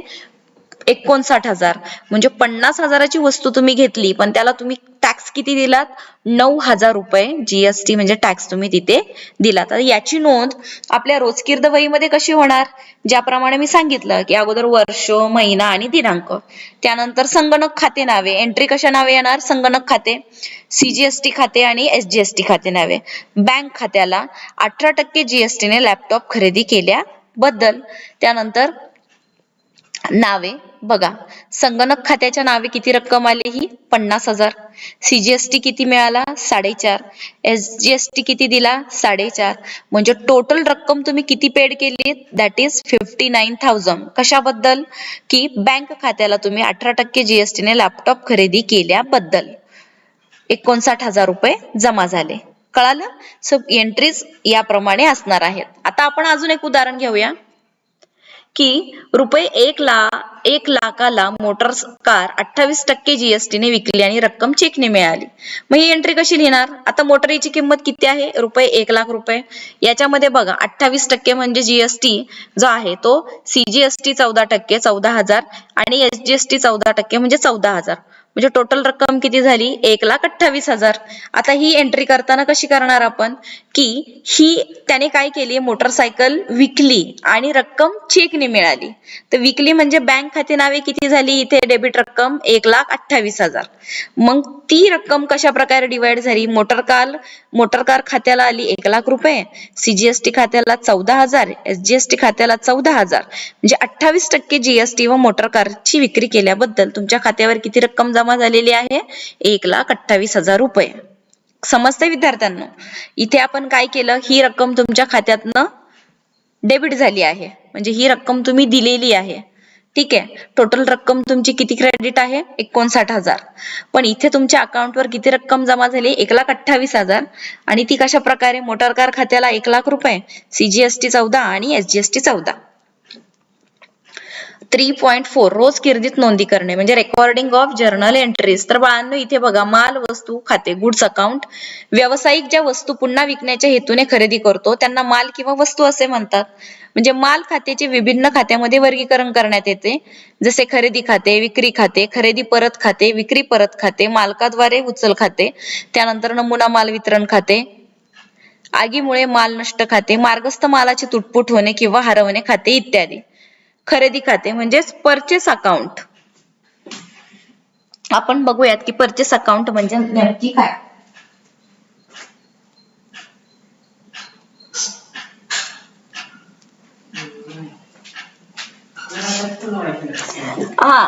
59,000. म्हणजे 50,000ची वस्तू तुम्ही घेतली पण त्याला तुम्ही टॅक्स किती दिलात? ₹9,000 जीएसटी म्हणजे टॅक्स तुम्ही तिथे दिलात. तर याची नोंद आपल्या रोजकीर्द वहीमध्ये कशी होणार? ज्याप्रमाणे मी सांगितलं की अगोदर वर्ष, महिना आणि दिनांक, त्यानंतर संगणक खाते नावे, एंट्री कशा नावे येणार? संगणक खाते, सीजीएसटी खाते आणि एसजीएसटी खाते नावे. बँक खात्याला 18% जीएसटीने लॅपटॉप खरेदी केल्याबद्दल. त्यानंतर नावे बघा, संगणक खात्याच्या नावे किती रक्कम आली? ही 50,000. सीजीएसटी किती मिळाला? 4.5. एसजीएसटी किती दिला? 4.5. म्हणजे टोटल रक्कम तुम्ही किती पेड केली? That is 59,000. कशाबद्दल? की बँक खात्याला तुम्ही 18% जीएसटीने लॅपटॉप खरेदी केल्याबद्दल 59,000 जमा झाले. कळालं? सो एंट्रीज याप्रमाणे असणार आहेत. आता आपण अजून एक उदाहरण घेऊया की ₹1 लाखाला मोटर कार 28% जीएसटीने विकली आणि रक्कम चेकने मिळाली. मग ही एंट्री कशी लिहिणार? आता मोटरीची किंमत किती आहे? ₹1,00,000. याच्यामध्ये बघा 28% म्हणजे जीएसटी जो आहे तो सीजीएसटी 14% 14,000 आणि एसजीएसटी 14% म्हणजे 14,000. म्हणजे टोटल रक्कम किती झाली? 1,28,000. आता ही एंट्री करताना कशी करणार आपण? की ही त्याने काय केली? मोटरसायकल विकली आणि रक्कम चेकने मिळाली. तर विकली म्हणजे बँक खाते नावे किती झाली? इथे डेबिट रक्कम 1,28,000. मग ती रक्कम कशा प्रकारे डिवाइड झाली? मोटर कार खात्याला आली ₹1,00,000, सीजीएसटी खात्याला 14,000, एसजीएसटी खात्याला 14,000. म्हणजे 28% जीएसटी व मोटर कारची विक्री केल्याबद्दल तुमच्या खात्यावर किती रक्कम जमा झालेली आहे? ₹1,28,000. समजते विद्यार्थ्यांना? इथे आपण काय केलं? ही रक्कम तुमच्या खात्यातनं डेबिट झाली आहे. म्हणजे ही रक्कम तुम्ही दिलेली आहे. ठीक आहे. टोटल रक्कम तुमची किती क्रेडिट आहे? 59,000. पण इथे तुमच्या अकाउंटवर किती रक्कम जमा झाली? 1,28,000. आणि ती कशा प्रकारे? मोटर कार खात्याला ₹1,00,000, सीजीएसटी 14 आणि एसजीएसटी 14. 3.4 रोज किर्दीत नोंदी करणे म्हणजे रेकॉर्डिंग ऑफ जर्नल एंट्रीज. तर बाळांनो इथे बघा, माल वस्तू खाते गुड्स अकाउंट. व्यावसायिक ज्या वस्तू पुन्हा विकण्याच्या हेतूने खरेदी करतो त्यांना माल किंवा वस्तू असे म्हणतात. म्हणजे माल खात्याचे विभिन्न खात्यामध्ये वर्गीकरण करण्यात येते. जसे खरेदी खाते, विक्री खाते, खरेदी परत खाते, विक्री परत खाते, मालकाद्वारे उचल खाते, त्यानंतर नमुना माल वितरण खाते, आगीमुळे माल नष्ट खाते, मार्गस्थ मालाची तुटपुट होणे किंवा हरवणे खाते इत्यादी. खरेदी खाते म्हणजेच परचेस अकाउंट. आपण बघूयात की परचेस अकाउंट म्हणजे नेमकी काय.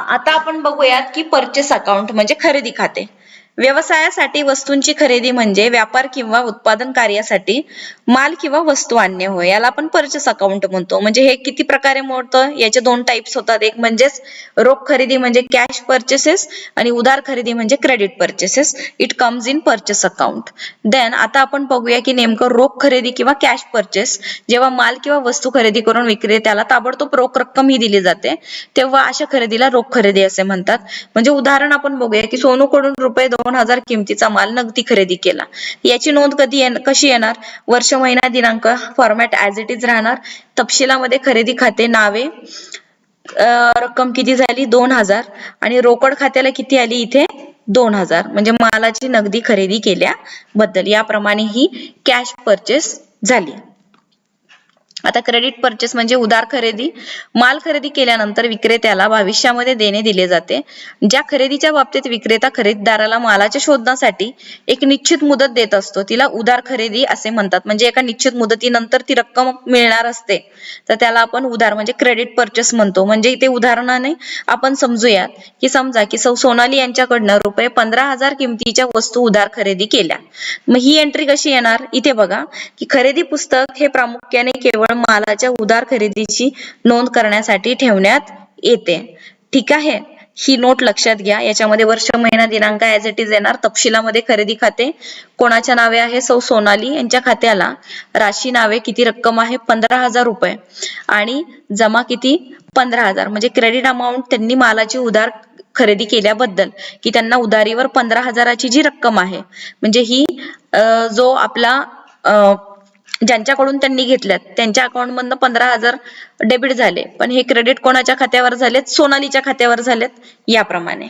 आता आपण बघूयात की परचेस अकाउंट म्हणजे खरेदी खाते. व्यवसायासाठी वस्तूंची खरेदी म्हणजे व्यापार किंवा उत्पादन कार्यासाठी माल किंवा वस्तू आणणे होय. याला आपण पर्चेस अकाउंट म्हणतो. म्हणजे हे किती प्रकारे मोडतं? याचे दोन टाइप्स होतात. एक म्हणजेच रोख खरेदी म्हणजे कॅश पर्चेसेस आणि उधार खरेदी म्हणजे credit purchases. It comes in purchase account. Then आता आपण बघूया की नेमकं रोख खरेदी किंवा कॅश पर्चेस जेव्हा माल किंवा वस्तू खरेदी करून विक्रेत्याला ताबडतोब रोख रक्कम ही दिली जाते तेव्हा अशा खरेदीला रोख खरेदी असे म्हणतात. म्हणजे उदाहरण आपण बघूया की सोनूकडून रुपये 2000 किमतीचा माल नगदी खरेदी केला. याची नोंद कशी येणार? वर्ष, महिना, दिनांक फॉर्मॅट ऍज इट इज राहणार. तपशिलामध्ये खरेदी खाते, नावे, रक्कम किती झाली 2000 आणि रोकड खात्याला किती आली इथे 2000. म्हणजे मालाची नगदी खरेदी केल्याबद्दल याप्रमाणे ही कॅश परचेस झाली. आता क्रेडिट परचेस म्हणजे उधार खरेदी. माल खरेदी केल्यानंतर विक्रेत्याला भविष्यामध्ये देणे दिले जाते. ज्या खरेदीच्या बाबतीत विक्रेता खरेदीदाराला मालाच्या शोधण्यासाठी एक निश्चित मुदत देत असतो तिला उधार खरेदी असे म्हणतात. म्हणजे एका निश्चित मुदतीनंतर ती रक्कम मिळणार असते तर त्याला आपण उधार म्हणजे क्रेडिट परचेस म्हणतो. म्हणजे इथे उदाहरणाने आपण समजूयात की समजा की सोनाली यांच्याकडनं रुपये 15,000 किमतीच्या वस्तू उधार खरेदी केल्या. मग ही एंट्री कशी येणार? इथे बघा की खरेदी पुस्तक हे प्रामुख्याने केवळ मालाच्या उधार खरेदीची नोंद करण्यासाठी ठेवण्यात येते. ठीक आहे, ही नोट लक्षात घ्या. याच्यामध्ये वर्ष, महिना, दिनांक ऍज इट इज येणार. तपशिलामध्ये खरेदी खाते कोणाच्या नावे आहे? सौ सोनाली यांच्या खात्याला. राशी नावे किती रक्कम आहे 15,000 रुपये आणि जमा किती 15,000. म्हणजे क्रेडिट अमाऊंट त्यांनी मालाची उधार खरेदी केल्याबद्दल की त्यांना उधारीवर 15,000ची जी रक्कम आहे म्हणजे ही जो आपला ज्यांच्याकडून त्यांनी घेतल्यात त्यांच्या अकाउंट मधनं 15,000 डेबिट झाले पण हे क्रेडिट कोणाच्या खात्यावर झालेत? सोनालीच्या खात्यावर झालेत. याप्रमाणे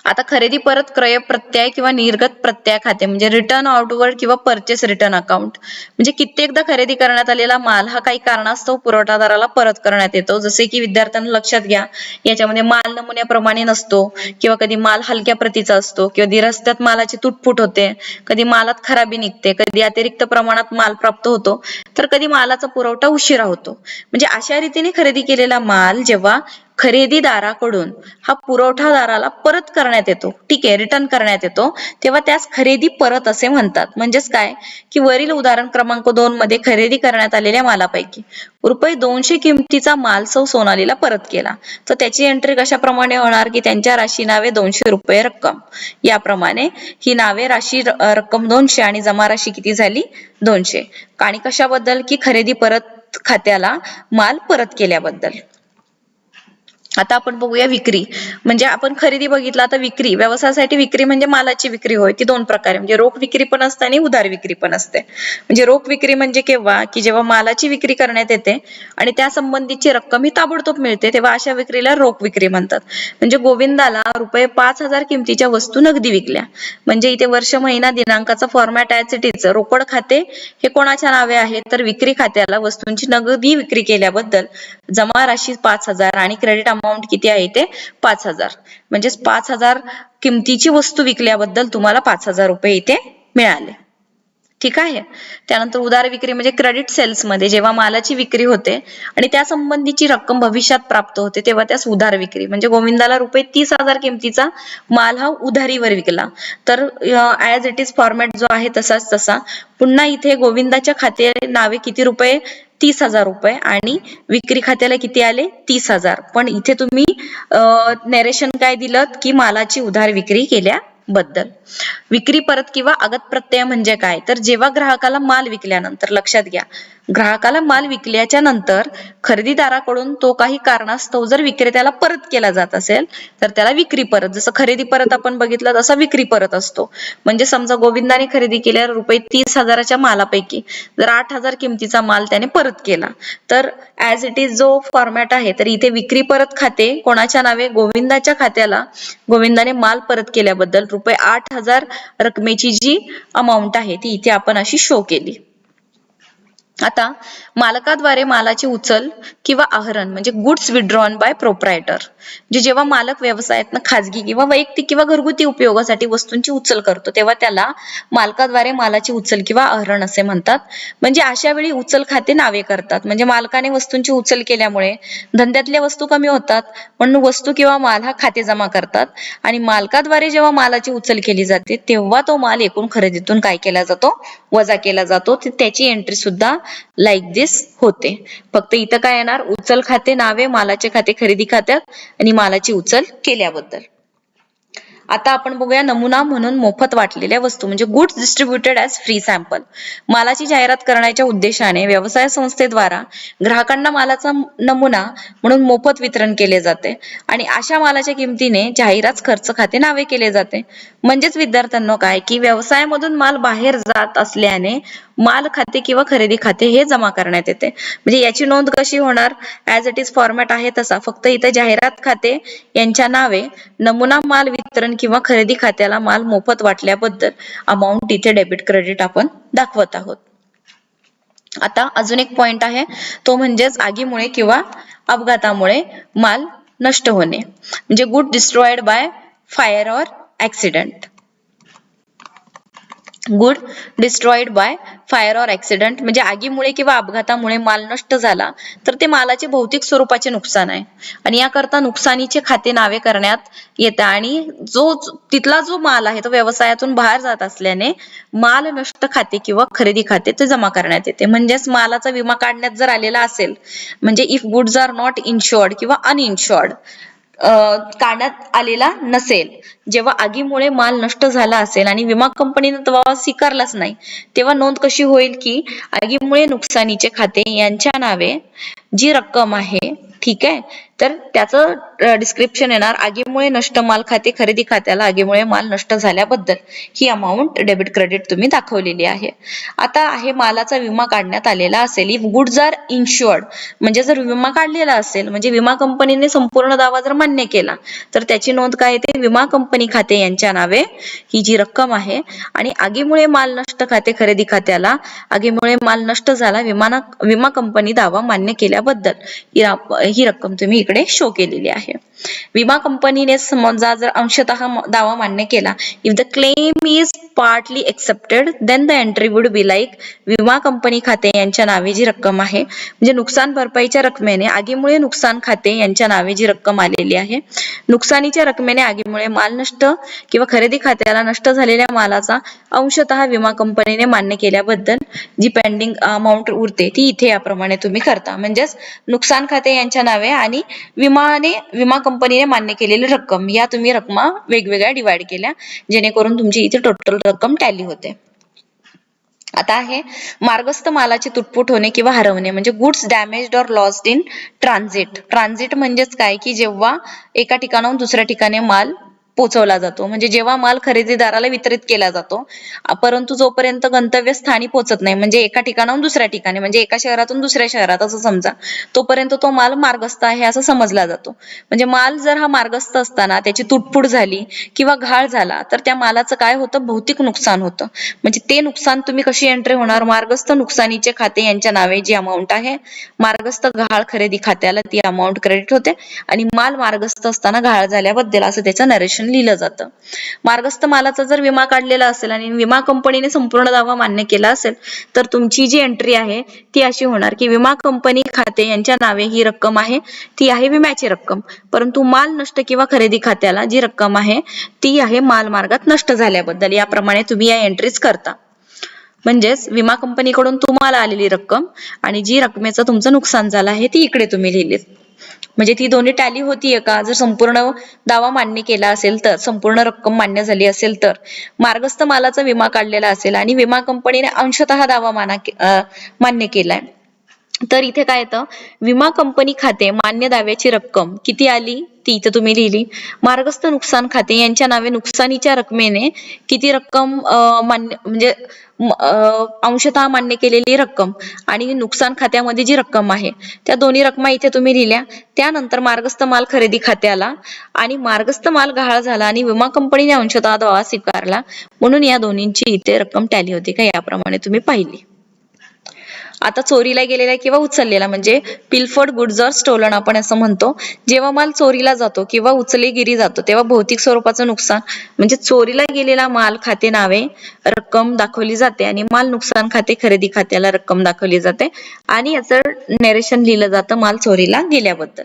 आता खरेदी परत क्रय प्रत्यय किंवा निर्गत प्रत्यय खाते म्हणजे रिटर्न आउटवर्ड किंवा परचेस रिटर्न अकाउंट. म्हणजे कित्येकदा खरेदी करण्यात आलेला माल हा काही कारणास्तव पुरवठादाराला परत करण्यात येतो. जसे की विद्यार्थ्यांना लक्षात घ्या याच्यामध्ये माल नमुन्याप्रमाणे नसतो किंवा कधी माल हलक्या प्रतीचा असतो किंवा रस्त्यात मालाची तुटफूट होते, कधी मालात खराबी निघते, कधी अतिरिक्त प्रमाणात माल प्राप्त होतो तर कधी मालाचा पुरवठा उशिरा होतो. म्हणजे अशा रीतीने खरेदी केलेला माल जेव्हा खरेदीदाराकडून हा पुरवठादाराला परत करण्यात येतो, ठीक आहे, रिटर्न करण्यात येतो तेव्हा त्यास खरेदी परत असे म्हणतात. म्हणजेच काय की वरील उदाहरण क्रमांक 2 मध्ये खरेदी करण्यात आलेल्या मालापैकी रुपये 200 किमतीचा माल सौ सोनालीला परत केला तर त्याची एंट्री कशाप्रमाणे होणार की त्यांच्या राशी नावे 200 रुपये रक्कम. याप्रमाणे ही नावे राशी रक्कम 200 आणि जमा राशी किती झाली 200. आणि कशाबद्दल की खरेदी परत खात्याला माल परत केल्याबद्दल. आता आपण बघूया विक्री. म्हणजे आपण खरेदी बघितला आता विक्री. व्यवसायासाठी विक्री म्हणजे मालाची विक्री होय ती दोन प्रकारे म्हणजे रोख विक्री पण असते आणि उधार विक्री पण असते. म्हणजे रोख विक्री म्हणजे केव्हा की जेव्हा मालाची विक्री करण्यात येते आणि त्या संबंधीची रक्कम ही ताबडतोब मिळते तेव्हा अशा विक्रीला रोख विक्री म्हणतात. म्हणजे गोविंदाला रुपये 5,000 किमतीच्या वस्तू नगदी विकल्या. म्हणजे इथे वर्ष, महिना, दिनांकाचा फॉर्मॅट ऍज इट इज. रोकड खाते हे कोणाच्या नावे आहे तर विक्री खात्याला वस्तूंची नगदी विक्री केल्याबद्दल जमा राशी 5,000 आणि क्रेडिट अमाऊंट किती आहे ते 5,000. म्हणजे 5,000 किमतीची वस्तू विकल्याबद्दल तुम्हाला 5,000 रुपये इथे मिळाले. ठीक आहे. त्यानंतर उधार विक्री म्हणजे क्रेडिट सेल्स मध्ये जेव्हा मालाची विक्री होते आणि त्या संबंधीची रक्कम भविष्यात प्राप्त होते तेव्हा त्यास उधार विक्री. म्हणजे गोविंदाला रुपये 30,000 किमतीचा माल हा उधारीवर विकला तर ऍज इट इज फॉर्मॅट जो आहे तसाच तसा. पुन्हा इथे गोविंदाच्या खाते नावे किती रुपये 30,000 रुपये आणि विक्री खात्याला किती आले 30,000. पण इथे तुम्ही नरेशन काय दिलं की मालाची उधार विक्री केल्याबद्दल. विक्री परत किंवा आगत प्रत्यय म्हणजे काय तर जेव्हा ग्राहकाला माल विकल्यानंतर लक्षात घ्या ग्राहकाला माल विकल्याच्या नंतर खरेदीदाराकडून तो काही कारणास्तव जर विक्रेत्याला परत केला जात असेल तर त्याला विक्री परत. जसं खरेदी परत आपण बघितलं तसा विक्री परत असतो. म्हणजे समजा गोविंदाने खरेदी केल्या रुपये 30,000च्या मालापैकी जर 8,000 किमतीचा माल त्याने परत केला तर ऍज इट इज जो फॉर्मॅट आहे तर इथे विक्री परत खाते कोणाच्या नावे गोविंदाच्या खात्याला गोविंदाने माल परत केल्याबद्दल रुपये 8,000 रकमेची जी अमाऊंट आहे ती इथे आपण अशी शो केली. आता मालकाद्वारे मालाची उचल किंवा आहरण म्हणजे गुड्स विड्रॉन बाय प्रोप्रायटर, जे जेव्हा मालक व्यवसायातनं खाजगी किंवा वैयक्तिक किंवा घरगुती उपयोगासाठी वस्तूंची उचल करतो तेव्हा त्याला मालकाद्वारे मालाची उचल किंवा आहरण असे म्हणतात. म्हणजे अशा वेळी उचल खाते नावे करतात. म्हणजे मालकाने वस्तूंची उचल केल्यामुळे धंद्यातल्या वस्तू कमी होतात म्हणून वस्तू किंवा माल हा खाते जमा करतात आणि मालकाद्वारे जेव्हा मालाची उचल केली जाते तेव्हा तो माल एकूण खरेदीतून काय केला जातो, वजा केला जातो. त्याची एंट्री सुद्धा लाईक दिस होते. फक्त इथं काय येणार, उचल खाते नावे, मालाचे खाते खरेदी खात्यात आणि मालाची उचल केल्याबद्दल. आता आपण बघूया नमुना म्हणून मोफत वाटलेल्या वस्तू म्हणजे goods distributed as free sample. मालाची जाहिरात करण्याच्या उद्देशाने व्यवसाय संस्थेद्वारा ग्राहकांना मालाचा नमुना म्हणून मोफत वितरण केले जाते आणि अशा मालाच्या किमतीने जाहिरात खर्च खाते नावे केले जाते. म्हणजेच विद्यार्थ्यांना काय की व्यवसायामधून माल बाहेर जात असल्याने माल खाते किंवा खरेदी खाते हे जमा करण्यात येते. म्हणजे याची नोंद कशी होणार, ऍज इट इज फॉर्मॅट आहे तसा, फक्त इथे जाहिरात खाते यांच्या नावे नमुना माल वितरण किंवा खरेदी खात्याला माल मोफत वाटल्याबद्दल अमाऊंट इथे डेबिट क्रेडिट आपण दाखवत आहोत. आता अजून एक पॉइंट आहे तो म्हणजेच आगीमुळे किंवा अपघातामुळे माल नष्ट होणे म्हणजे good destroyed by fire or accident. Good destroyed by fire or accident म्हणजे आगीमुळे किंवा अपघातामुळे माल नष्ट झाला तर ते मालाचे भौतिक स्वरूपाचे नुकसान आहे आणि याकरता नुकसानीचे खाते नावे करण्यात येतं आणि तिथला जो माल आहे तो व्यवसायातून बाहेर जात असल्याने माल नष्ट खाते किंवा खरेदी खाते ते जमा करण्यात येते. म्हणजेच मालाचा विमा काढण्यात जर आलेला असेल म्हणजे if goods are not insured किंवा अनइन्शुअर्ड काढण्यात आलेला नसेल, जेव्हा आगीमुळे माल नष्ट झाला असेल आणि विमा कंपनीने तो स्वीकारलाच नाही तेव्हा नोंद कशी होईल की आगीमुळे नुकसानीचे खाते यांच्या नावे जी रक्कम आहे, ठीक आहे, तर त्याचं डिस्क्रिप्शन येणार आगीमुळे नष्ट माल खाते खरेदी खात्याला आगीमुळे माल नष्ट झाल्याबद्दल ही अमाऊंट डेबिट क्रेडिट तुम्ही दाखवलेली आहे. आता आहे मालाचा विमा काढण्यात आलेला असेल, इफ गुड्स आर इन्शुअर्ड म्हणजे जर विमा काढलेला असेल म्हणजे विमा कंपनीने संपूर्ण दावा जर मान्य केला तर त्याची नोंद काय येते, विमा कंपनी खाते यांच्या नावे ही जी रक्कम आहे आणि आगीमुळे माल नष्ट खाते खरेदी खात्याला आगीमुळे माल नष्ट झाला विमा कंपनी दावा मान्य केल्याबद्दल ही रक्कम तुम्ही इकडे शो केलेली आहे. विमा कंपनीने समजा जर अंशतः दावा मान्य केला, if the claim is partly accepted then the entry would be like विमा कंपनी खाते यांच्या नावे जी रक्कम आहे म्हणजे नुकसान भरपाईच्या रकमेने आगीमुळे नुकसान खाते यांच्या नावे जी रक्कम आलेली आहे, नुकसानीच्या रकमेने आगीमुळे माल नष्ट किंवा खरेदी खात्याला नष्ट झालेल्या मालाचा अंशतः विमा कंपनीने मान्य केल्याबद्दल जी पेंडिंग अमाऊंट उरते ती इथे याप्रमाणे तुम्ही करता. म्हणजेच नुकसान खाते यांच्या नावे आणि विमा कंपनीने मान्य केलेली रक्कम या तुम्ही रकमा वेगवेगळ्या डिवाइड केल्या जेणेकरून तुमची इथे टोटल रक्कम टॅली होते. आता आहे मार्गस्थ मालाची तुटपुट होणे किंवा हरवणे म्हणजे goods damaged or lost in transit. Transit म्हणजेच काय की जेव्हा एका ठिकाणाहून दुसऱ्या ठिकाणी माल पोहोचवला जातो म्हणजे जेव्हा माल खरेदीदाराला वितरित केला जातो परंतु जोपर्यंत गंतव्यस्थानी पोहोचत नाही म्हणजे एका ठिकाणाहून दुसऱ्या ठिकाणी म्हणजे एका शहरातून दुसऱ्या शहरात असं समजा तोपर्यंत तो माल मार्गस्थ आहे असं समजला जातो. म्हणजे माल जर हा मार्गस्थ असताना त्याची तुटपुट झाली किंवा घाळ झाला तर त्या मालाचं काय होतं, भौतिक नुकसान होतं. म्हणजे ते नुकसान तुम्ही कशी एंट्री होणार, मार्गस्थ नुकसानीचे खाते यांच्या नावे जी अमाऊंट आहे मार्गस्थ घाळ खरेदी खात्याला ती अमाऊंट क्रेडिट होते आणि माल मार्गस्थ असताना घाळ झाल्याबद्दल असं त्याचं नरेशन लिहिलं जातं. मार्गस्थ मालाचा जर विमा काढलेला असेल आणि विमा कंपनीने संपूर्ण दावा मान्य केला असेल तर तुमची जी एंट्री आहे ती अशी होणार की विमा कंपनी खाते यांच्या नावे ही रक्कम आहे ती आहे विम्याची रक्कम, परंतु माल नष्ट किंवा खरेदी खात्याला जी रक्कम आहे ती आहे माल मार्गात नष्ट झाल्याबद्दल. याप्रमाणे तुम्ही या एंट्रीज करता. म्हणजेच विमा कंपनीकडून तुम्हाला आलेली रक्कम आणि जी रकमेचं तुमचं नुकसान झालं आहे ती इकडे तुम्ही लिहिलीत. म्हणजे ती दोन्ही टॅली होतीये का, जर संपूर्ण दावा मान्य केला असेल तर संपूर्ण रक्कम मान्य झाली असेल तर मार्गस्थ मालाचा विमा काढलेला असेल आणि विमा कंपनीने अंशतः दावा मान्य केलाय तर इथे काय येतं, विमा कंपनी खाते मान्य दाव्याची रक्कम किती आली ती इथे तुम्ही लिहिली, मार्गस्थ नुकसान खाते यांच्या नावे नुकसानीच्या रकमेने किती रक्कम मान्य म्हणजे अंशतः मान्य केलेली रक्कम आणि नुकसान खात्यामध्ये जी रक्कम आहे त्या दोन्ही रकमा इथे तुम्ही लिहिल्या. त्यानंतर मार्गस्थ माल खरेदी खात्याला आणि मार्गस्थ माल गहाळ झाला आणि विमा कंपनीने अंशतः दावा स्वीकारला म्हणून या दोन्हींची इथे रक्कम टॅली होती का याप्रमाणे तुम्ही पाहिली. आता चोरीला गेलेला किंवा उचललेला म्हणजे पिलफर्ड गुड्स ऑर स्टोलन आपण असं म्हणतो. जेव्हा माल चोरीला जातो किंवा उचलेगिरी जातो तेव्हा भौतिक स्वरूपाचं नुकसान म्हणजे चोरीला गेलेला माल खाते नावे रक्कम दाखवली जाते आणि माल नुकसान खाते खरेदी खात्याला रक्कम दाखवली जाते आणि याचं नरेशन लिहिलं जातं माल चोरीला गेल्याबद्दल.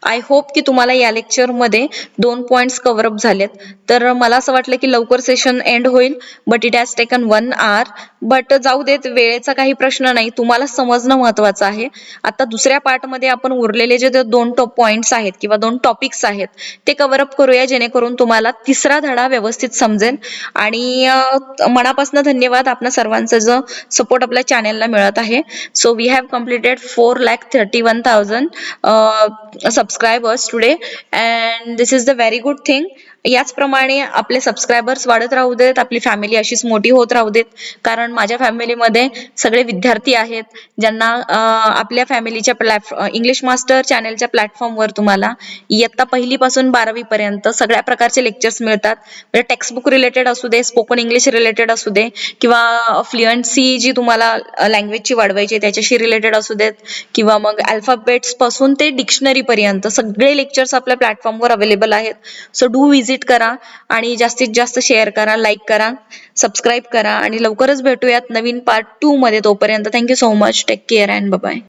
आय होप की तुम्हाला या लेक्चर मध्ये 2 पॉइंट्स कव्हर अप झालेत. तर मला असं वाटलं की लवकर सेशन एंड होईल but it has taken 1 hour. But जाऊ देत, वेळेचा काही प्रश्न नाही, तुम्हाला समजणं महत्वाचं आहे. आता दुसऱ्या पार्ट मध्ये आपण उरलेले जे 2 पॉइंट्स आहेत किंवा 2 टॉपिक्स आहेत ते कव्हर अप करूया जेणेकरून तुम्हाला तिसरा धडा व्यवस्थित समजेल. आणि मनापासून धन्यवाद आपल्या सर्वांचा जो सपोर्ट आपल्या चॅनलला मिळत आहे. So we have completed 4,31,000 subscribers today and this is the very good thing. याचप्रमाणे आपले सबस्क्रायबर्स वाढत राहू देत, आपली फॅमिली अशीच मोठी होत राहू देत, कारण माझ्या फॅमिलीमध्ये सगळे विद्यार्थी आहेत ज्यांना आपल्या फॅमिलीच्या इंग्लिश मास्टर चॅनलच्या प्लॅटफॉर्मवर तुम्हाला इयत्ता 1ली पासून 12वी पर्यंत सगळ्या प्रकारचे लेक्चर्स मिळतात. म्हणजे टेक्स्टबुक रिलेटेड असू दे, स्पोकन इंग्लिश रिलेटेड असू दे किंवा फ्लुएन्सी जी तुम्हाला लँग्वेजची वाढवायची त्याच्याशी रिलेटेड असू देत किंवा मग अल्फाबेट्स पासून ते डिक्शनरी पर्यंत सगळे लेक्चर्स आपल्या प्लॅटफॉर्मवर अवेलेबल आहेत. सो डू विजिट करा आणि जास्तीत जास्त शेअर करा, लाईक करा, सबस्क्राईब करा आणि लवकरच भेटूयात नवीन पार्ट 2 मध्ये. तोपर्यंत thank you so much. Take care and bye.